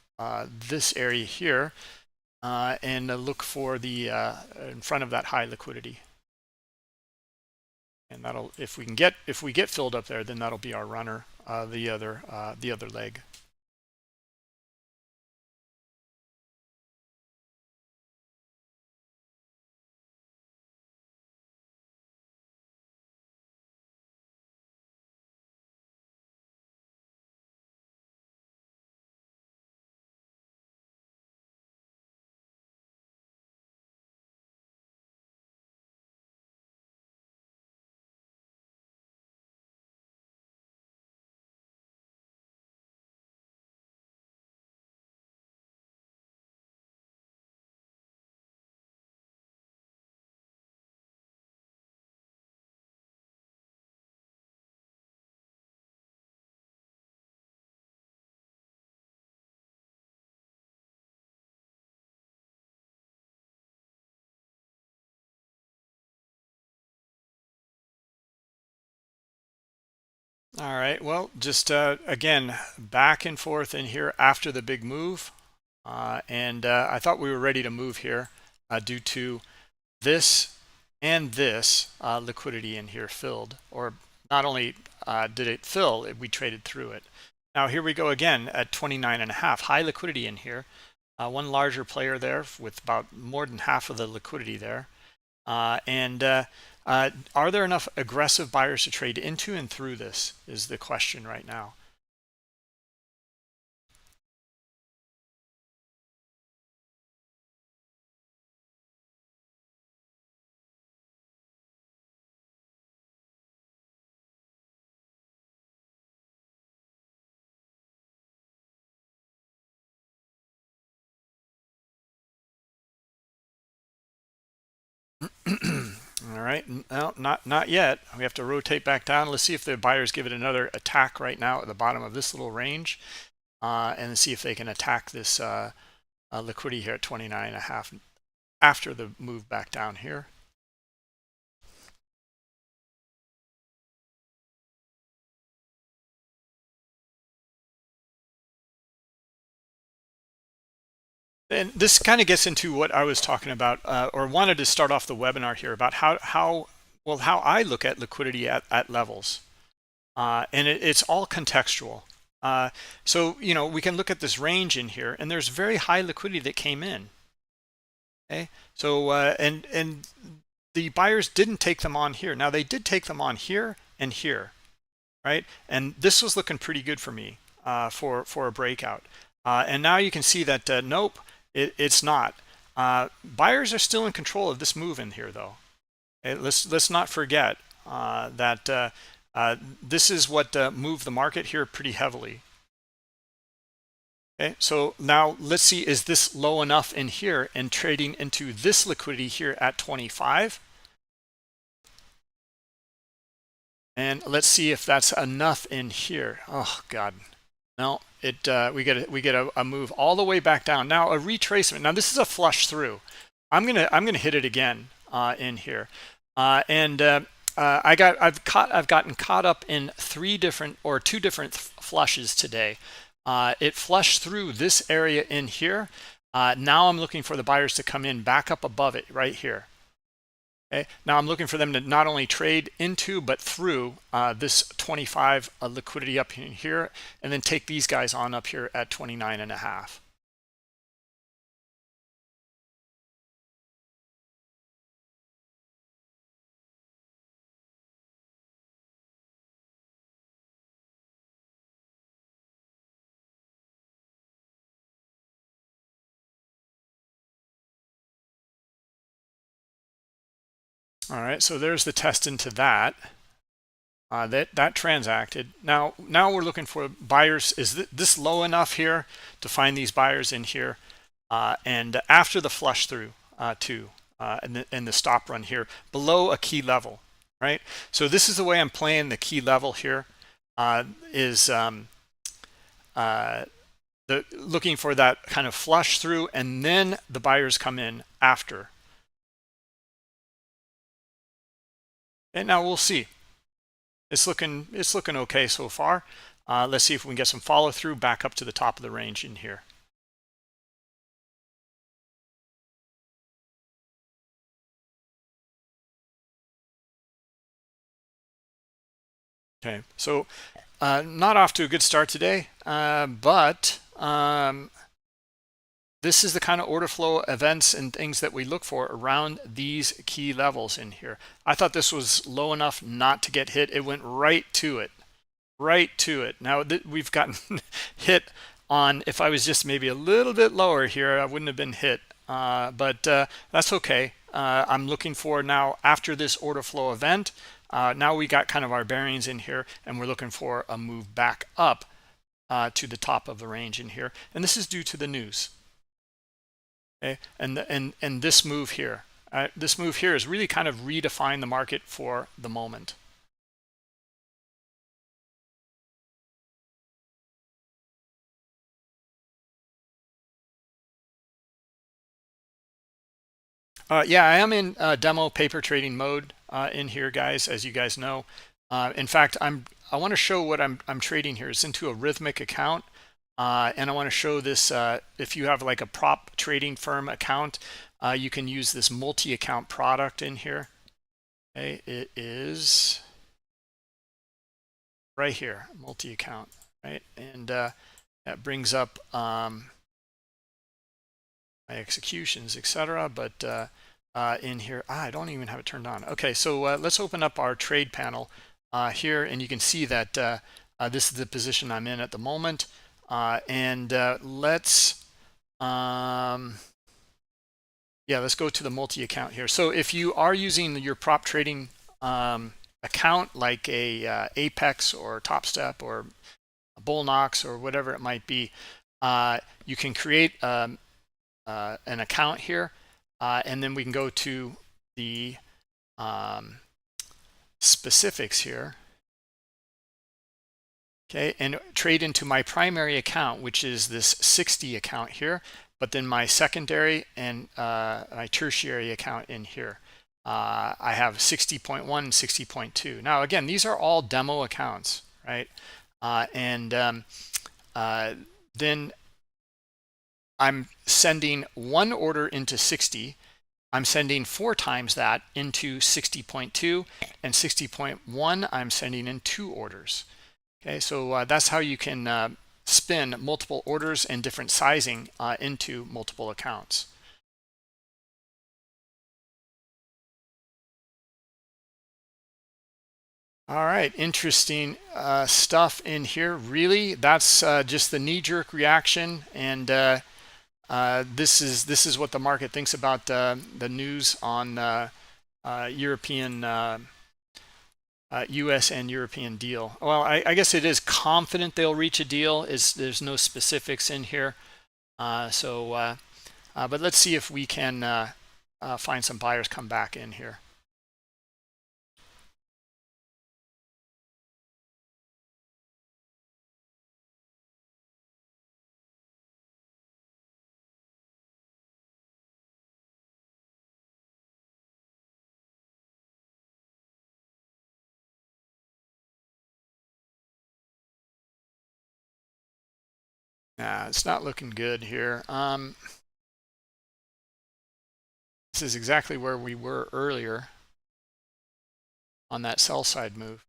this area here and look for the in front of that high liquidity. And that'll, if we get filled up there, then that'll be our runner, the other leg. All right, well, just again, back and forth in here after the big move. And I thought we were ready to move here due to this and this liquidity in here filled. Or not only did it fill, we traded through it. Now here we go again at 29.5, high liquidity in here. One larger player there with about more than half of the liquidity there. Are there enough aggressive buyers to trade into and through this is the question right now. All right, no, not yet. We have to rotate back down. Let's see if the buyers give it another attack right now at the bottom of this little range, and see if they can attack this liquidity here at 29.5 after the move back down here. And this kind of gets into what I was talking about, or wanted to start off the webinar here about how I look at liquidity at levels, and it's all contextual. So we can look at this range in here, and there's very high liquidity that came in. Okay, so and the buyers didn't take them on here. Now they did take them on here and here, right? And this was looking pretty good for me for a breakout. And now you can see that nope. It's not. Buyers are still in control of this move in here, though. Let's not forget. that this is what moved the market here pretty heavily. Okay, so now let's see, is this low enough in here and trading into this liquidity here at 25? And let's see if that's enough in here. Oh God, no, we get a move all the way back down. Now a retracement. Now this is a flush through. I'm gonna hit it again in here, I've gotten caught up in two different flushes today. It flushed through this area in here. Now I'm looking for the buyers to come in back up above it right here. Okay, now I'm looking for them to not only trade into but through this 25 liquidity up in here, and then take these guys on up here at 29.5. All right, so there's the test into that. That transacted. Now we're looking for buyers. Is this low enough here to find these buyers in here? And after the flush through and the stop run here below a key level, right? So this is the way I'm playing the key level here. Looking for that kind of flush through, and then the buyers come in after. And now we'll see. It's looking okay so far. Let's see if we can get some follow through back up to the top of the range in here. Okay, so not off to a good start today, but this is the kind of order flow events and things that we look for around these key levels in here. I thought this was low enough not to get hit. It went right to it. Now we've gotten hit on, if I was just maybe a little bit lower here, I wouldn't have been hit. But that's okay. I'm looking for now, after this order flow event, now we got kind of our bearings in here, and we're looking for a move back up to the top of the range in here. And this is due to the news. Okay, and this move here is really kind of redefine the market for the moment. Yeah, I am in demo paper trading mode in here, guys, as you guys know. In fact, I want to show what I'm trading here. It's into a rhythmic account. And I want to show this. If you have like a prop trading firm account, you can use this multi-account product in here. Okay, it is right here, multi-account, right? And that brings up my executions, etc. But in here, I don't even have it turned on. Okay, so let's open up our trade panel here, and you can see that this is the position I'm in at the moment. Let's go to the multi-account here. So if you are using your prop trading account, like a Apex or Top Step or a Bullnox or whatever it might be, you can create an account here, and then we can go to the specifics here. Okay, and trade into my primary account, which is this 60 account here, but then my secondary and my tertiary account in here. I have 60.1 and 60.2. Now, again, these are all demo accounts, right? Then I'm sending one order into 60. I'm sending 4 times that into 60.2, and 60.1 I'm sending in 2 orders. Okay, so that's how you can spin multiple orders and different sizing into multiple accounts. All right, interesting stuff in here. Really, that's just the knee-jerk reaction, and this is what the market thinks about the news on European US and European deal. Well, I guess it is confident they'll reach a deal. There's no specifics in here. But let's see if we can find some buyers come back in here. Nah, it's not looking good here. This is exactly where we were earlier on that sell side move.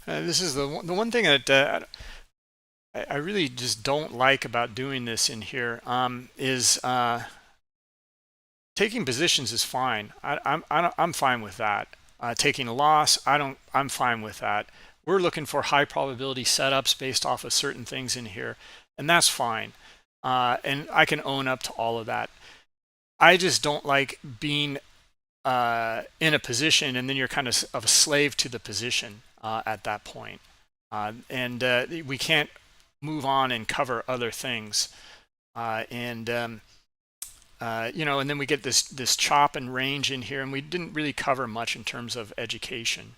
This is the one thing that I really just don't like about doing this in here is taking positions is fine. I'm fine with that. Taking a loss, I'm fine with that. We're looking for high probability setups based off of certain things in here, and that's fine. And I can own up to all of that. I just don't like being in a position and then you're kind of a slave to the position at that point. We can't move on and cover other things. And then we get this chop and range in here, and we didn't really cover much in terms of education.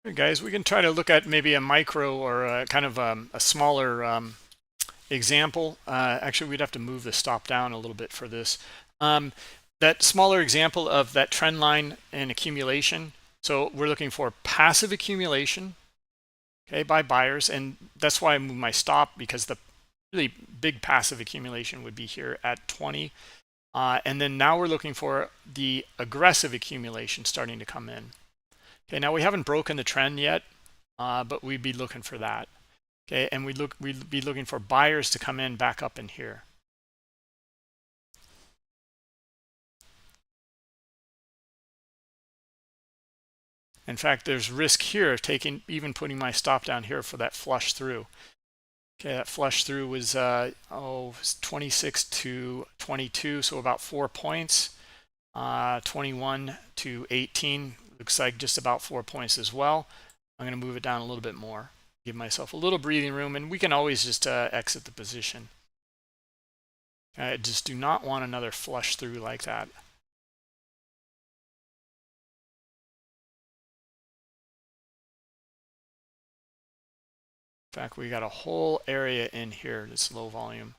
Okay, guys, we can try to look at maybe a micro or a kind of a smaller example. Actually, we'd have to move the stop down a little bit for this. That smaller example of that trend line and accumulation. So we're looking for passive accumulation, okay, by buyers, and that's why I moved my stop, because the really big passive accumulation would be here at 20. And then now we're looking for the aggressive accumulation starting to come in. Okay, now we haven't broken the trend yet, but we'd be looking for that. Okay, and we'd be looking for buyers to come in back up in here. In fact, there's risk here of even putting my stop down here for that flush through. Okay, that flush through was 26 to 22, so about 4 points. 21 to 18 looks like just about 4 points as well. I'm going to move it down a little bit more, give myself a little breathing room, and we can always just exit the position. I just do not want another flush through like that. In fact, we got a whole area in here that's low volume.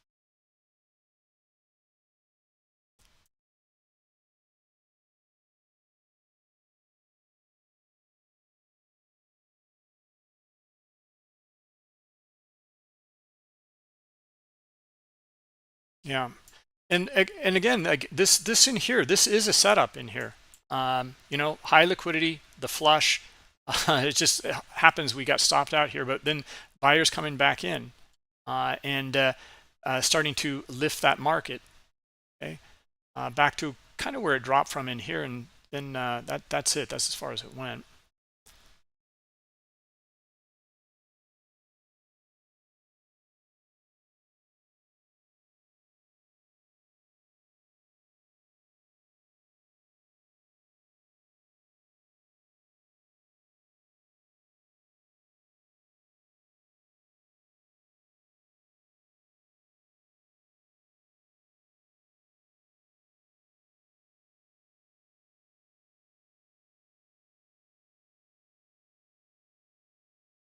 Yeah, and again, like this in here, this is a setup in here. High liquidity, the flush. It just happens we got stopped out here, but then buyers coming back in and starting to lift that market. Okay, back to kind of where it dropped from in here, and then that's it. That's as far as it went.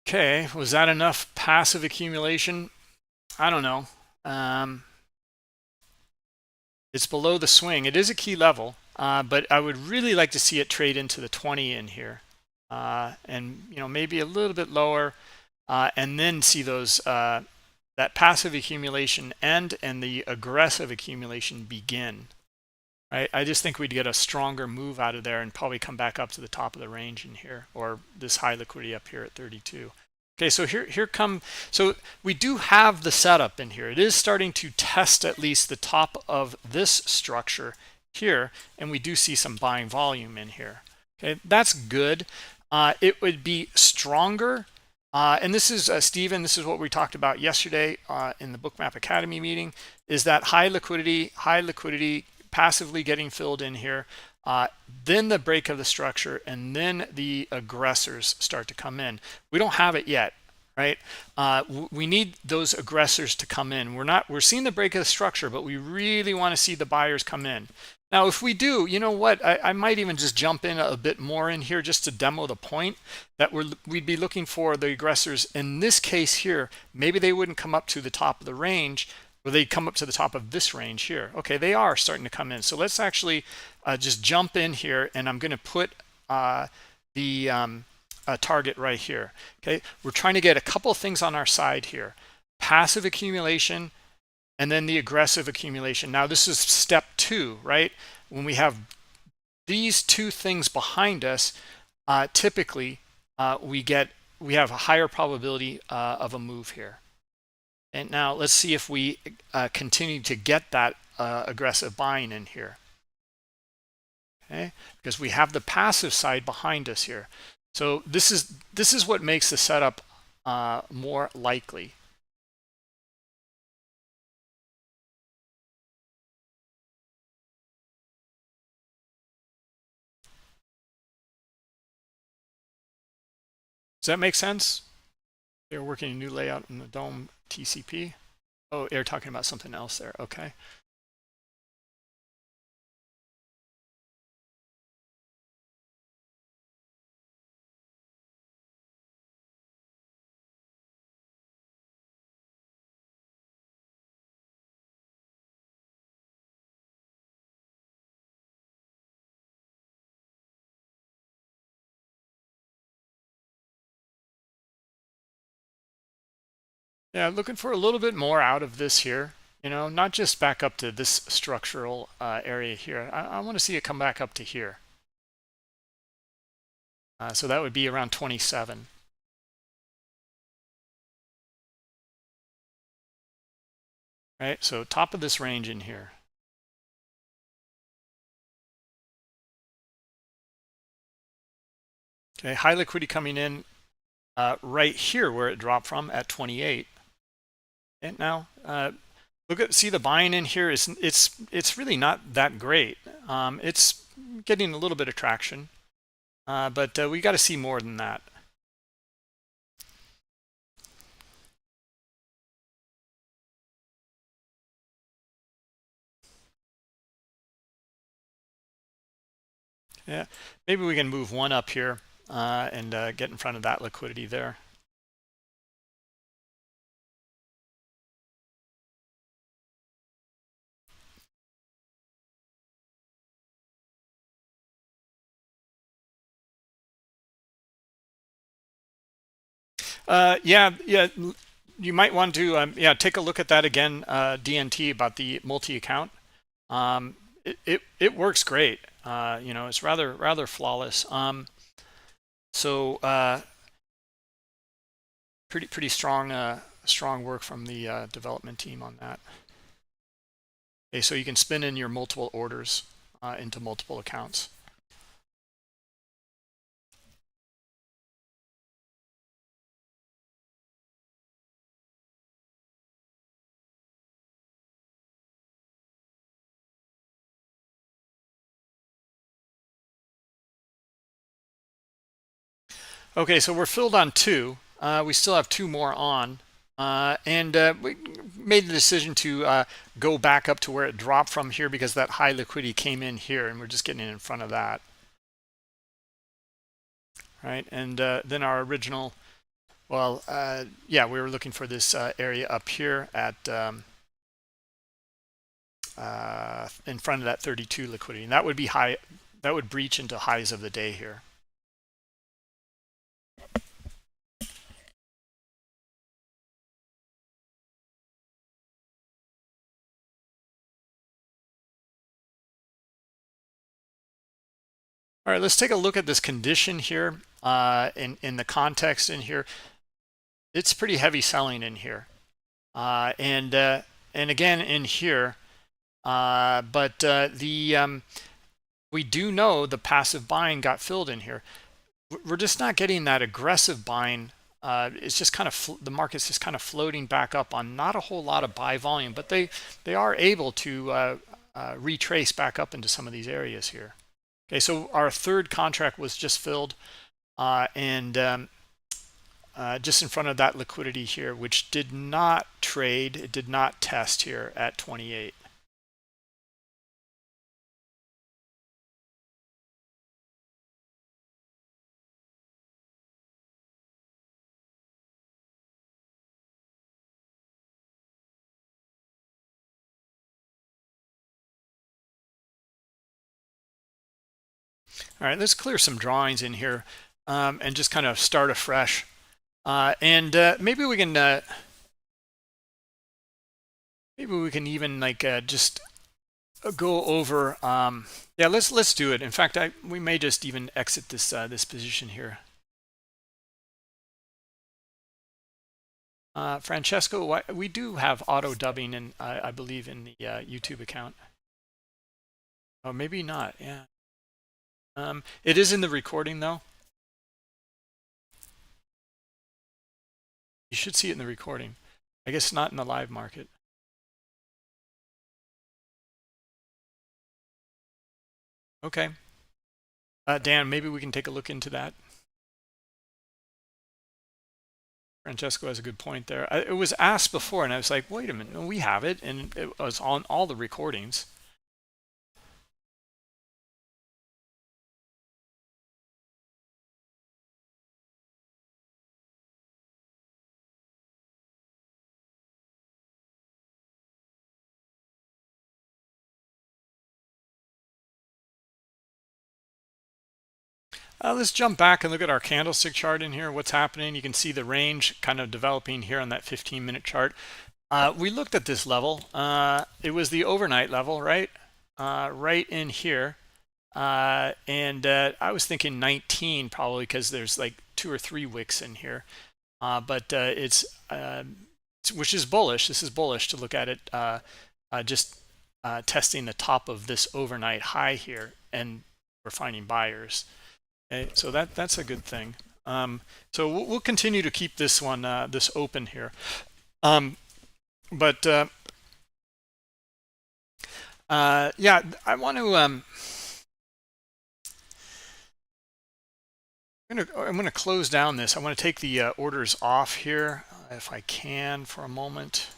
Okay, was that enough passive accumulation? I don't know. It's below the swing. It is a key level, but I would really like to see it trade into the 20 in here, and maybe a little bit lower, and then see those that passive accumulation end and the aggressive accumulation begin. Right? I just think we'd get a stronger move out of there and probably come back up to the top of the range in here, or this high liquidity up here at 32. Okay, so so we do have the setup in here. It is starting to test at least the top of this structure here, and we do see some buying volume in here. Okay, that's good. It would be stronger. And this is, Stephen, this is what we talked about yesterday in the Bookmap Academy meeting, is that high liquidity, passively getting filled in here, then the break of the structure, and then the aggressors start to come in. We don't have it yet, right? We need those aggressors to come in. We're seeing the break of the structure, but we really want to see the buyers come in. Now, if we do, you know what, I might even just jump in a bit more in here just to demo the point that we'd be looking for the aggressors. In this case here, maybe they wouldn't come up to the top of the range, or they come up to the top of this range here. Okay, they are starting to come in. So let's actually just jump in here, and I'm going to put the target right here. Okay, we're trying to get a couple of things on our side here: passive accumulation, and then the aggressive accumulation. Now this is step 2, right? When we have these two things behind us, typically we have a higher probability of a move here. And now let's see if we continue to get that aggressive buying in here. Okay, because we have the passive side behind us here. So this is what makes the setup more likely. Does that make sense? They're working a new layout in the DOM TCP. Oh, they're talking about something else there. Okay. Yeah, looking for a little bit more out of this here. Not just back up to this structural area here. I want to see it come back up to here. So that would be around 27. Right, so top of this range in here. Okay, high liquidity coming in right here where it dropped from at 28. And now see the buying in here it's really not that great. It's getting a little bit of traction, but we got to see more than that. Yeah, maybe we can move one up here and get in front of that liquidity there. Yeah, you might want to take a look at that again, DNT, about the multi-account. It works great. It's rather flawless. So pretty strong work from the development team on that. Okay, so you can spin in your multiple orders into multiple accounts. Okay, so we're filled on 2. We still have 2 more on. And we made the decision to go back up to where it dropped from here because that high liquidity came in here, and we're just getting in front of that. Right, and then our original Well, yeah, we were looking for this area up here at in front of that 32 liquidity, and that would be high. That would breach into highs of the day here. All right, let's take a look at this condition here in the context in here. It's pretty heavy selling in here, and again in here, we do know the passive buying got filled in here. We're just not getting that aggressive buying. It's just kind of the market's just kind of floating back up on not a whole lot of buy volume, but they are able to retrace back up into some of these areas here. Okay, so our third contract was just filled, and just in front of that liquidity here, which did not trade. It did not test here at 28. All right, let's clear some drawings in here and just kind of start afresh. Maybe we can even like just go over. Yeah, let's do it. In fact, we may just even exit this this position here. Francesco, we do have auto dubbing, in I believe in the YouTube account. Oh, maybe not. Yeah. It is in the recording though. You should see it in the recording. I guess not in the live market. Okay. Dan, maybe we can take a look into that. Francesco has a good point there. It was asked before, and I was like, wait a minute, no, we have it, and it was on all the recordings. Let's jump back and look at our candlestick chart in here. What's happening? You can see the range kind of developing here on that 15-minute chart. We looked at this level. It was the overnight level, right? Right in here. I was thinking 19 probably because there's like 2 or 3 wicks in here. But which is bullish. This is bullish to look at it just testing the top of this overnight high here, and we're finding buyers. Okay, so that's a good thing. So we'll continue to keep this one this open here. Yeah, I want to I'm gonna close down this. I want to take the orders off here if I can for a moment.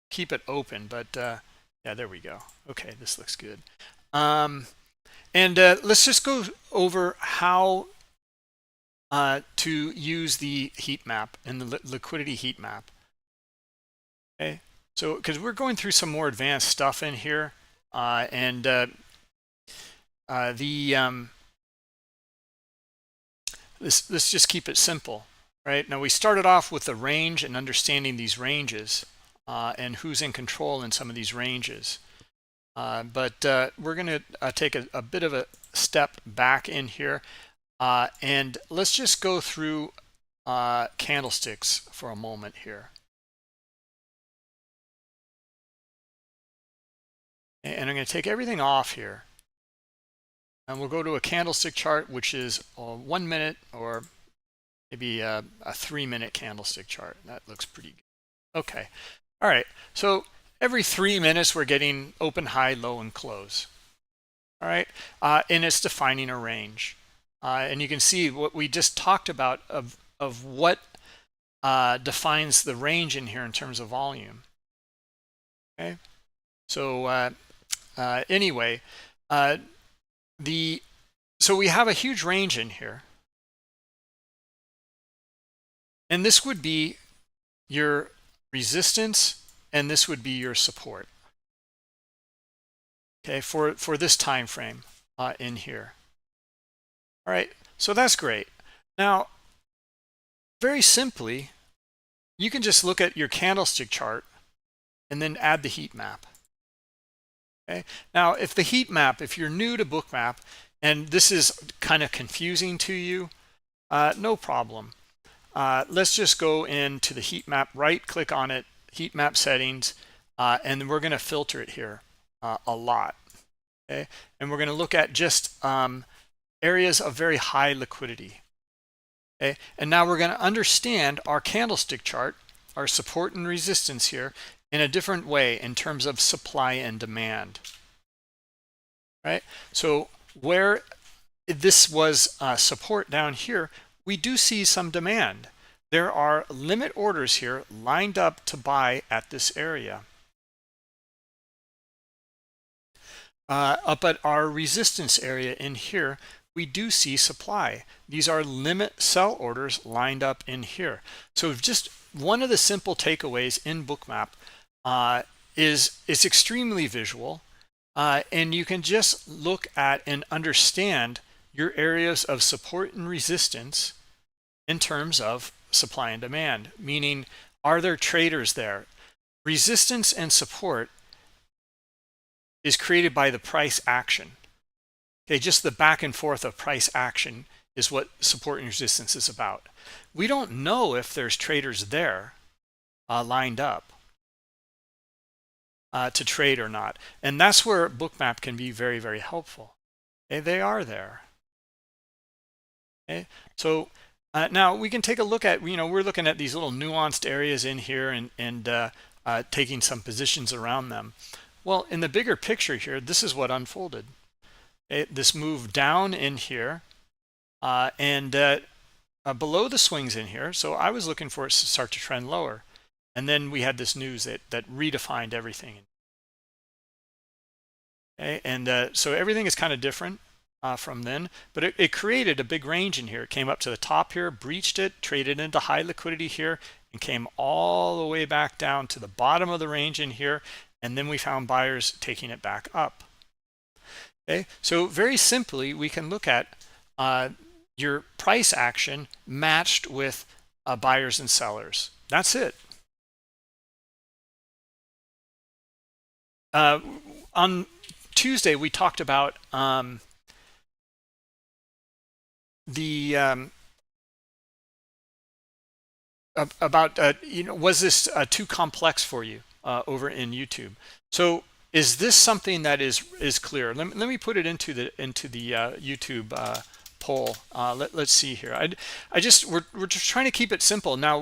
Keep it open, but yeah, there we go. Okay, this looks good. Let's just go over how to use the heat map and the liquidity heat map. Okay, so because we're going through some more advanced stuff in here, let's just keep it simple, right? Now we started off with the range and understanding these ranges and who's in control in some of these ranges. We're going to take a bit of a step back in here, and let's just go through candlesticks for a moment here. And I'm going to take everything off here, and we'll go to a candlestick chart, which is a 1 minute or maybe a 3-minute candlestick chart. That looks pretty good. Okay. All right. So every 3 minutes, we're getting open, high, low, and close. All right. And it's defining a range. And you can see what we just talked about of what defines the range in here in terms of volume. Okay. So anyway, so we have a huge range in here. And this would be your resistance, and this would be your support. Okay, for this time frame in here. All right, so that's great. Now, very simply, you can just look at your candlestick chart and then add the heat map. Okay, now if the heat map, if you're new to Bookmap and this is kind of confusing to you, no problem. Let's just go into the heat map, right click on it, heat map settings, and then we're going to filter it here a lot. Okay, and we're going to look at just areas of very high liquidity. Okay, and now we're going to understand our candlestick chart, our support and resistance here in a different way in terms of supply and demand. Right, so where this was support down here, we do see some demand. There are limit orders here lined up to buy at this area. Up at our resistance area in here, we do see supply. These are limit sell orders lined up in here. So just one of the simple takeaways in Bookmap is it's extremely visual, and you can just look at and understand your areas of support and resistance in terms of supply and demand, meaning are there traders there? Resistance and support is created by the price action. Okay, just the back and forth of price action is what support and resistance is about. We don't know if there's traders there lined up to trade or not. And that's where Bookmap can be very, very helpful. Okay, they are there. Okay, so now we can take a look at, we're looking at these little nuanced areas in here and taking some positions around them. Well, in the bigger picture here, this is what unfolded. This move down in here and below the swings in here. So I was looking for it to start to trend lower. And then we had this news that redefined everything. Okay, and so everything is kind of different from then, but it created a big range in here. It came up to the top here, breached it, traded into high liquidity here, and came all the way back down to the bottom of the range in here. And then we found buyers taking it back up. Okay, so very simply, we can look at your price action matched with buyers and sellers. That's it. On Tuesday, we talked about was this too complex for you over in YouTube? So is this something that is clear? Let me put it into the YouTube poll. Let's see here. We're just trying to keep it simple. Now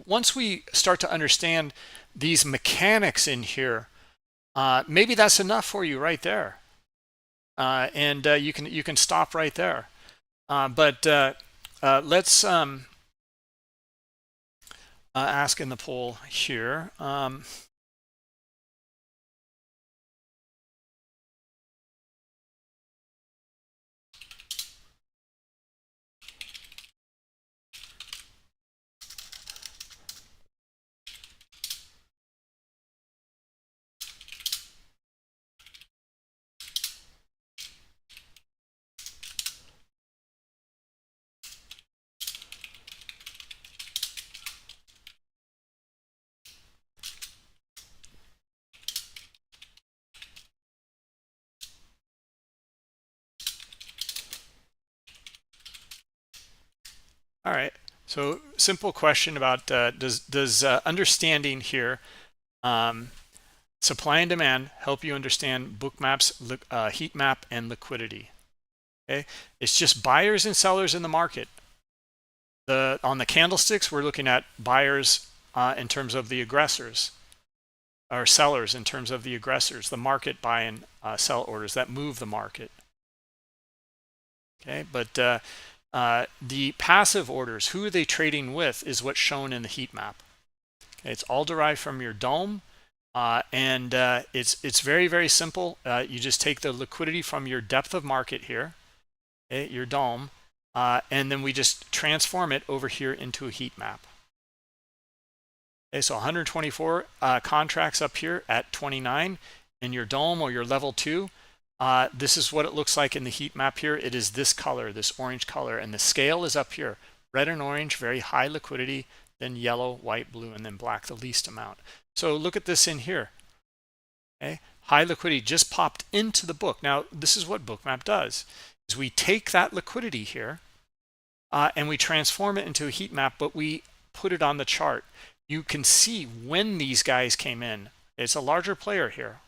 once we start to understand these mechanics in here, maybe that's enough for you right there, and you can stop right there. But let's ask in the poll here. All right, so simple question about does understanding here supply and demand help you understand Bookmap's heat map and liquidity? Okay, it's just buyers and sellers in the market. On the candlesticks, we're looking at buyers in terms of the aggressors, or sellers in terms of the aggressors, the market buy and sell orders that move the market. Okay, but the passive orders, who are they trading with, is what's shown in the heat map. Okay, it's all derived from your dome, and it's very, very simple. You just take the liquidity from your depth of market here, okay, your dome, and then we just transform it over here into a heat map. Okay, so 124 contracts up here at 29 in your dome or your level 2. This is what it looks like in the heat map here. It is this color, this orange color, and the scale is up here. Red and orange, very high liquidity, then yellow, white, blue, and then black, the least amount. So look at this in here. Okay, high liquidity just popped into the book. Now, this is what Bookmap does, is we take that liquidity here and we transform it into a heat map, but we put it on the chart. You can see when these guys came in. It's a larger player here.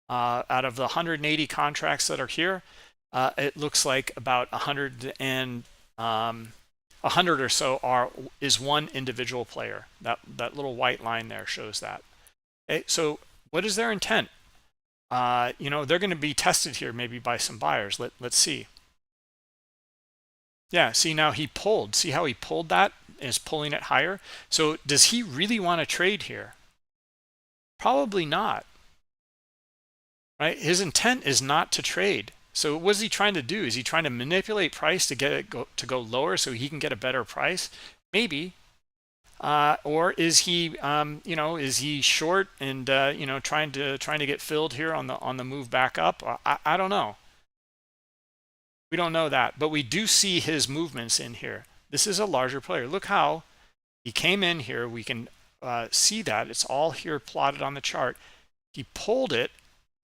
Out of the 180 contracts that are here, it looks like about 100 or so is one individual player. That little white line there shows that. Okay, so what is their intent? You know, they're going to be tested here maybe by some buyers. Let's see. Yeah, see, now he pulled. See how he pulled that? Is pulling it higher. So does he really want to trade here? Probably not. Right? His intent is not to trade. So what is he trying to do? Is he trying to manipulate price to get it to go lower so he can get a better price? Maybe. Or is he, you know, is he short and you know, trying to get filled here on the move back up? I don't know. We don't know that, but we do see his movements in here. This is a larger player. Look how he came in here. We can see that it's all here plotted on the chart. He pulled it,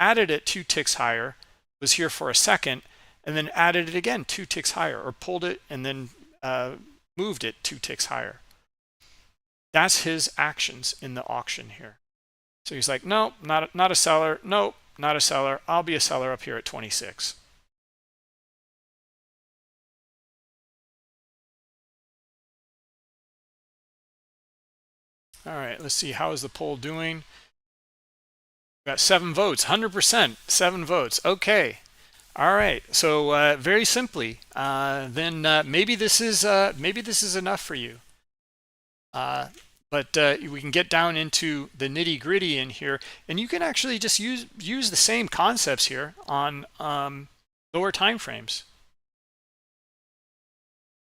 added it 2 ticks higher, was here for a second, and then added it again 2 ticks higher, or pulled it and then moved it 2 ticks higher. That's his actions in the auction here. So he's like, no, not a seller. Nope, not a seller. I'll be a seller up here at 26. All right, let's see. How is the poll doing? Got 7 votes, 100%, 7 votes. Okay. All right. So very simply, then maybe this is enough for you. But we can get down into the nitty gritty in here, and you can actually just use the same concepts here on lower time frames.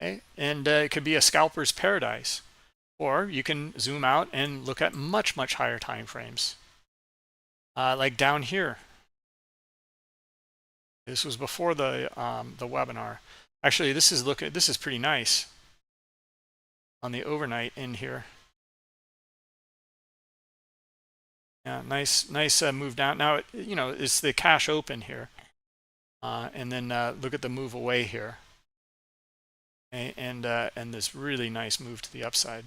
Okay, and it could be a scalper's paradise. Or you can zoom out and look at much higher time frames, like down here. This was before the webinar. Actually, this is pretty nice on the overnight in here. Yeah, nice move down. Now, you know, it's the cash open here, and then look at the move away here, okay? And this really nice move to the upside.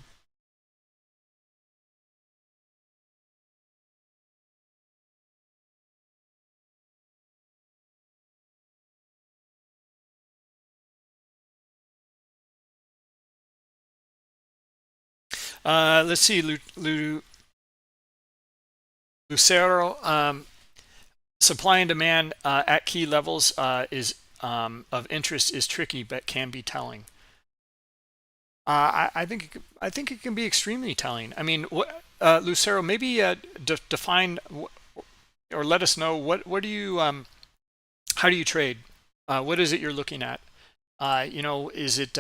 Let's see, Lucero, supply and demand at key levels is of interest is tricky, but can be telling. I think it can be extremely telling. I mean, Lucero, maybe define or let us know what do you how do you trade? What is it you're looking at? You know, is it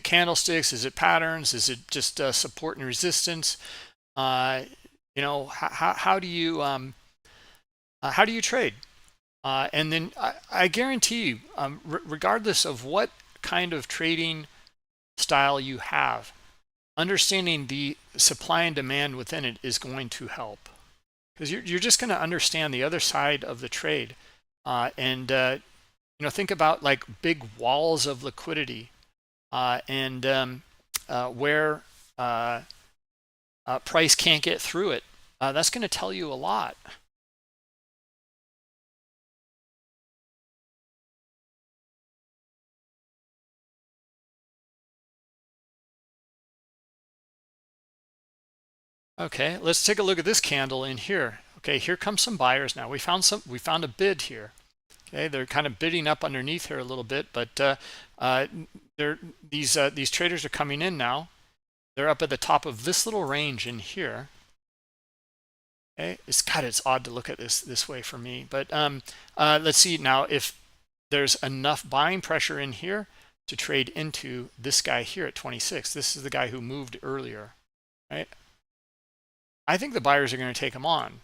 candlesticks? Is it patterns? Is it just support and resistance? You know, how do you trade? And then I guarantee you, regardless of what kind of trading style you have, understanding the supply and demand within it is going to help, because you're just going to understand the other side of the trade, and you know, think about like big walls of liquidity, and where price can't get through it. That's going to tell you a lot. Okay, let's take a look at this candle in here. Okay, here comes some buyers now. We found a bid here. Okay, they're kind of bidding up underneath here a little bit, but these traders are coming in now. They're up at the top of this little range in here. Okay, it's odd to look at this way for me, but let's see now if there's enough buying pressure in here to trade into this guy here at 26. This is the guy who moved earlier, right? I think the buyers are going to take them on.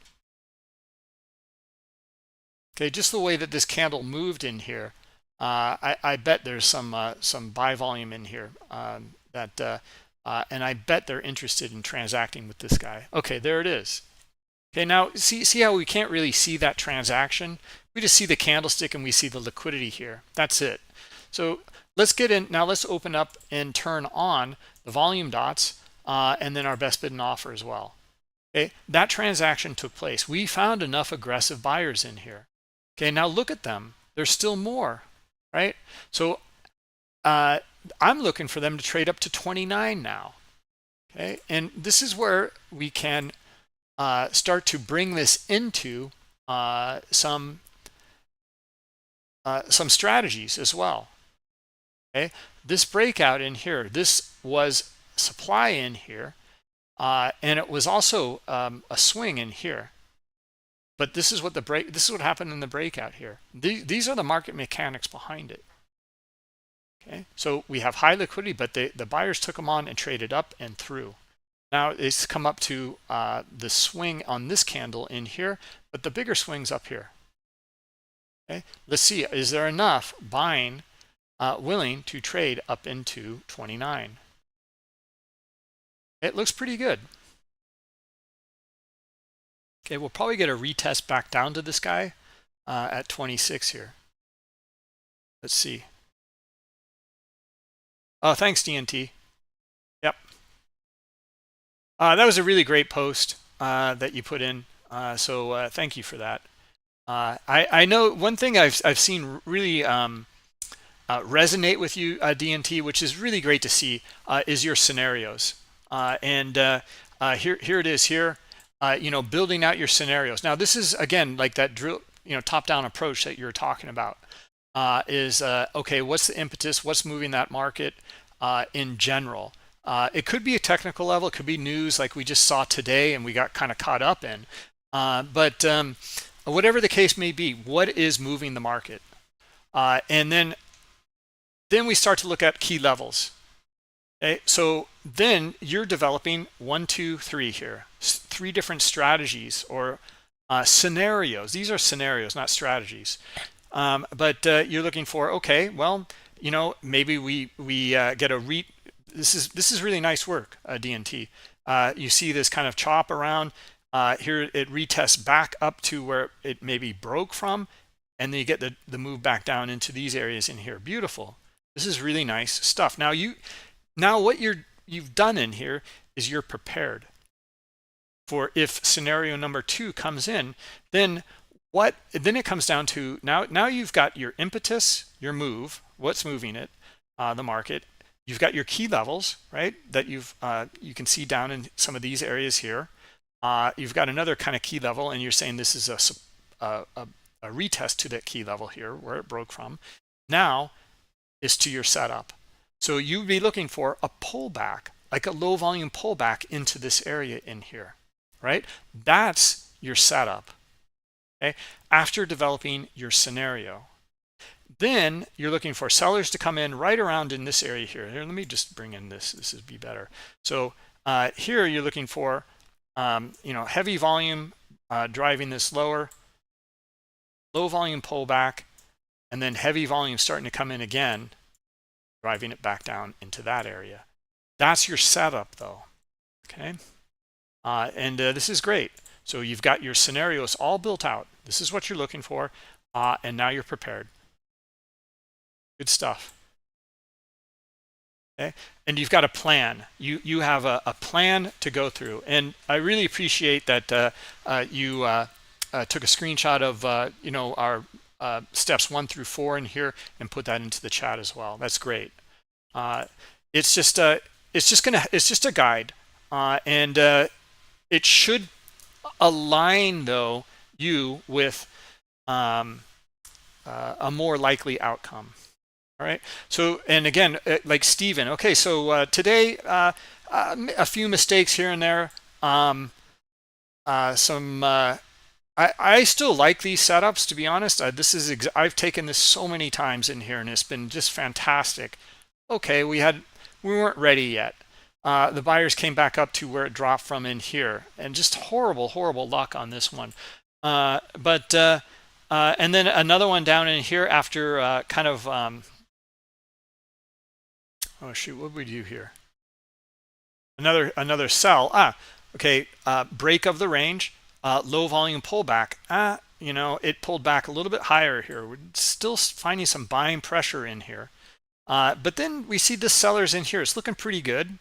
Okay, just the way that this candle moved in here, I bet there's some buy volume in here and I bet they're interested in transacting with this guy. Okay, there it is. Okay, now see how we can't really see that transaction? We just see the candlestick and we see the liquidity here. That's it. So let's get in now. Let's open up and turn on the volume dots and then our best bid and offer as well. Okay, that transaction took place. We found enough aggressive buyers in here. Okay, now look at them. There's still more, right? So I'm looking for them to trade up to 29 now. Okay, and this is where we can start to bring this into some strategies as well. Okay, this breakout in here, this was supply in here, and it was also a swing in here. But this is what this is what happened in the breakout here. These are the market mechanics behind it. Okay, so we have high liquidity, but the buyers took them on and traded up and through. Now it's come up to the swing on this candle in here, but the bigger swing's up here. Okay, let's see, is there enough buying willing to trade up into 29? It looks pretty good. Okay, we'll probably get a retest back down to this guy at 26 here. Let's see. Oh, thanks, DNT. Yep. That was a really great post that you put in. So thank you for that. I know one thing I've seen really resonate with you, DNT, which is really great to see, is your scenarios. Here it is here. Building out your scenarios. Now, this is again like that drill, top-down approach that you're talking about. Okay, what's the impetus? What's moving that market in general? It could be a technical level. It could be news like we just saw today and we got kind of caught up in. But whatever the case may be, what is moving the market? And then we start to look at key levels. Okay, so then you're developing 1, 2, 3 here, 3 different strategies or scenarios. These are scenarios, not strategies. But you're looking for, okay, well, maybe we get a this is really nice work, DNT. You see this kind of chop around here. It retests back up to where it maybe broke from, and then you get the move back down into these areas in here. Beautiful. This is really nice stuff. Now what you've done in here is you're prepared for if scenario number 2 comes in. Then it comes down to now you've got your impetus, your move, what's moving it, the market. You've got your key levels, right, that you can see down in some of these areas here. You've got another kind of key level, and you're saying this is a retest to that key level here where it broke from. Now is to your setup. So you'd be looking for a pullback, like a low volume pullback into this area in here, right? That's your setup. Okay, after developing your scenario, then you're looking for sellers to come in right around in this area here. Let me just bring in this would be better. So here you're looking for heavy volume driving this lower, low volume pullback, and then heavy volume starting to come in again, driving it back down into that area. That's your setup though. Okay, and this is great. So you've got your scenarios all built out. This is what you're looking for, and now you're prepared. Good stuff. Okay, and you've got a plan. You have a plan to go through, and I really appreciate that you took a screenshot of our steps 1 through 4 in here and put that into the chat as well. That's great. It's just a guide, and it should align though you with a more likely outcome. All right, so and again, like Steven, okay, so today a few mistakes here and there. I still like these setups, to be honest. I've taken this so many times in here and it's been just fantastic. Okay, we weren't ready yet. the buyers came back up to where it dropped from in here, and just horrible luck on this one. And then another one down in here after oh shoot, what did we do here? Another sell. Okay, break of the range, low volume pullback. It pulled back a little bit higher here. We're still finding some buying pressure in here. But then we see the sellers in here. It's looking pretty good.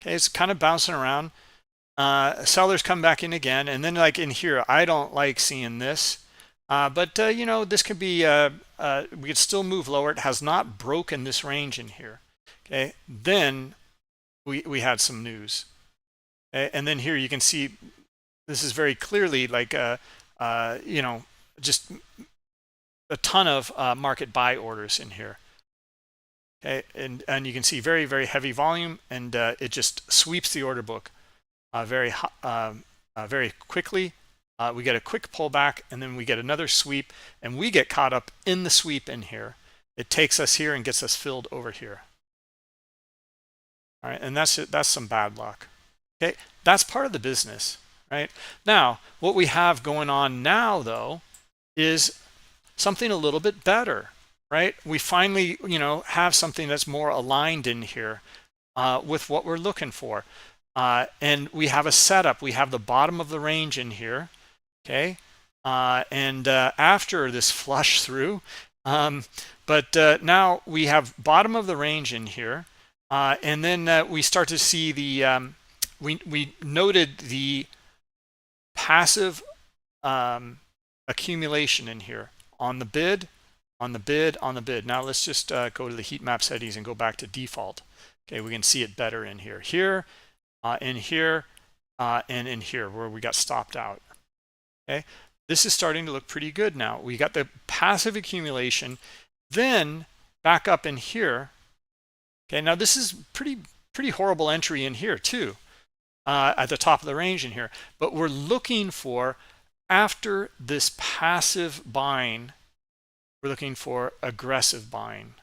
Okay, it's kind of bouncing around. Sellers come back in again, and then like in here, I don't like seeing this. But this could be, we could still move lower. It has not broken this range in here. Okay, then we had some news. Okay? And then here you can see this is very clearly like, just a ton of market buy orders in here. Okay, and you can see very, very heavy volume, and it just sweeps the order book very quickly. We get a quick pullback, and then we get another sweep, and we get caught up in the sweep in here. It takes us here and gets us filled over here. All right, and that's some bad luck. Okay, that's part of the business, right? Now, what we have going on now, though, is something a little bit better, right? We finally, have something that's more aligned in here with what we're looking for. And we have a setup. We have the bottom of the range in here, okay? After this flush through, now we have bottom of the range in here. And then we start to see the, we noted the passive accumulation in here on the bid, on the bid, on the bid. Now let's just go to the heat map settings and go back to default. Okay, we can see it better in here. Here, in here, and in here where we got stopped out. Okay, this is starting to look pretty good now. We got the passive accumulation, then back up in here. Okay, now this is pretty horrible entry in here too, at the top of the range in here. But we're looking for, after this passive buying, we're looking for aggressive buying.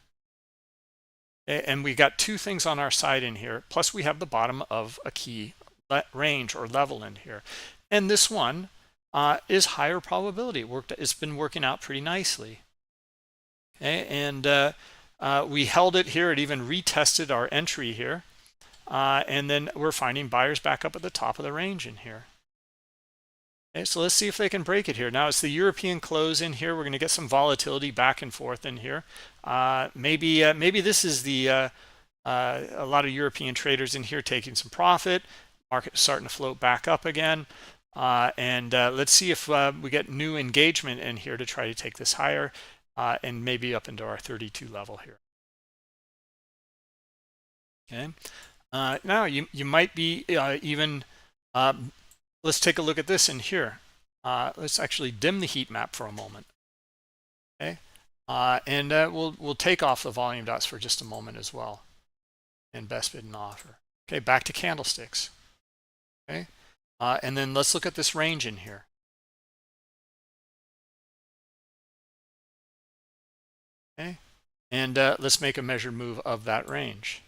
Okay, and we got two things on our side in here, plus we have the bottom of a key range or level in here. And this one is higher probability. It's been working out pretty nicely. Okay, and we held it here. It even retested our entry here. And then we're finding buyers back up at the top of the range in here. Okay, so let's see if they can break it here. Now it's the European close in here. We're going to get some volatility back and forth in here. Maybe this is the a lot of European traders in here taking some profit. Market starting to float back up again. Let's see if we get new engagement in here to try to take this higher. And maybe up into our 32 level here. Okay. Now you might be even. Let's take a look at this in here. Let's actually dim the heat map for a moment. Okay. We'll take off the volume dots for just a moment as well. And best bid and offer. Okay. Back to candlesticks. Okay. And then let's look at this range in here. Okay, and let's make a measured move of that range.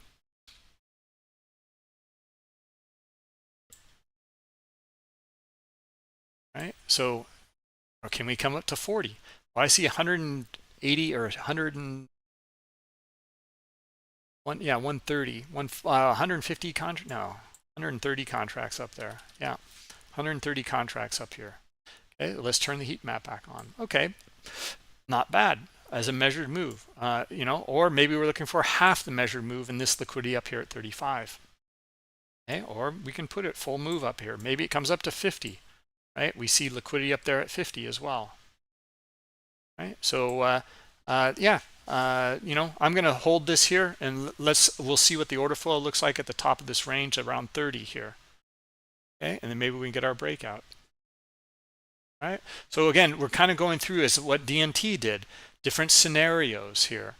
Right, so can we come up to 40? Well, I see 180 or 101, yeah, 130, 150 contract, no, 130 contracts up there. Yeah, 130 contracts up here. Okay, let's turn the heat map back on. Okay, not bad as a measured move, or maybe we're looking for half the measured move in this liquidity up here at 35. Okay, or we can put it full move up here. Maybe it comes up to 50, right? We see liquidity up there at 50 as well, right? So, yeah, I'm going to hold this here, and we'll see what the order flow looks like at the top of this range around 30 here. Okay, and then maybe we can get our breakout. All right, so again, we're kind of going through as what DNT did. Different scenarios here.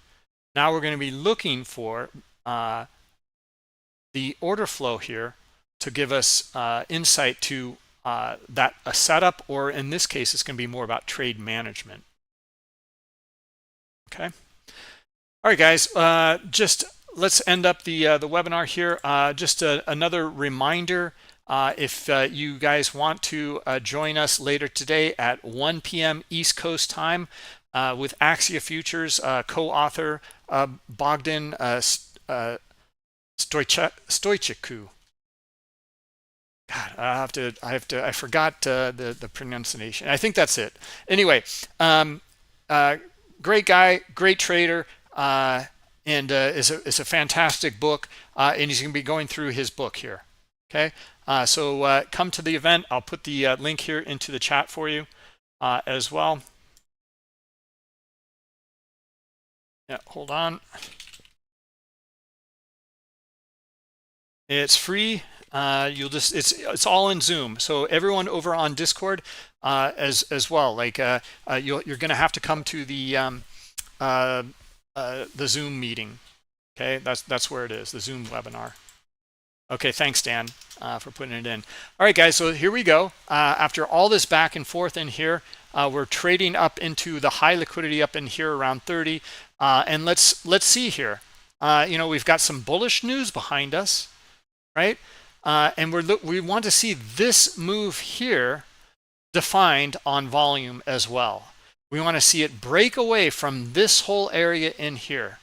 Now we're going to be looking for the order flow here to give us insight to that a setup, or in this case, it's going to be more about trade management. Okay. All right, guys, just let's end up the webinar here. Just another reminder, if you guys want to join us later today at 1 p.m. East Coast time with Axia Futures co-author Bogdan Stoichkov. God, I forgot the pronunciation. I think that's it. Anyway, great guy, great trader, and it's a fantastic book, and he's going to be going through his book here. Okay, so come to the event. I'll put the link here into the chat for you as well. Yeah, hold on. It's free. You'll just it's all in Zoom. So everyone over on Discord as well. Like you're going to have to come to the Zoom meeting. Okay, that's where it is. The Zoom webinar. Okay, thanks Dan for putting it in. All right, guys. So here we go. After all this back and forth in here, we're trading up into the high liquidity up in here around 30. And let's see here. We've got some bullish news behind us, right? And we want to see this move here defined on volume as well. We want to see it break away from this whole area in here.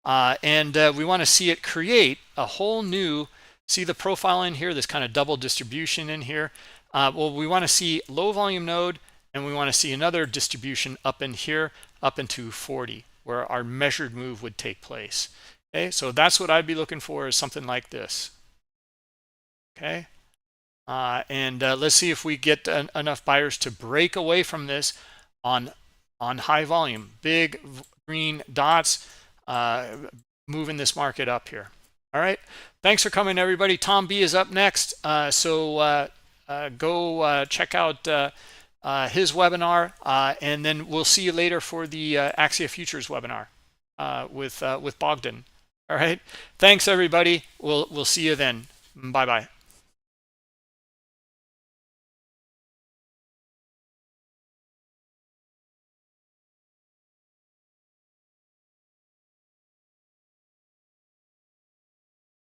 And we want to see it create a whole new, see the profile in here, this kind of double distribution in here. Well, we want to see low volume node, and we want to see another distribution up in here, up into 40, where our measured move would take place. Okay, so that's what I'd be looking for, is something like this. Okay, and let's see if we get enough buyers to break away from this on high volume. Big green dots moving this market up here. All right, thanks for coming, everybody. Tom B is up next, so go check out his webinar, and then we'll see you later for the Axia Futures webinar with Bogdan. All right, thanks everybody. We'll see you then. Bye bye.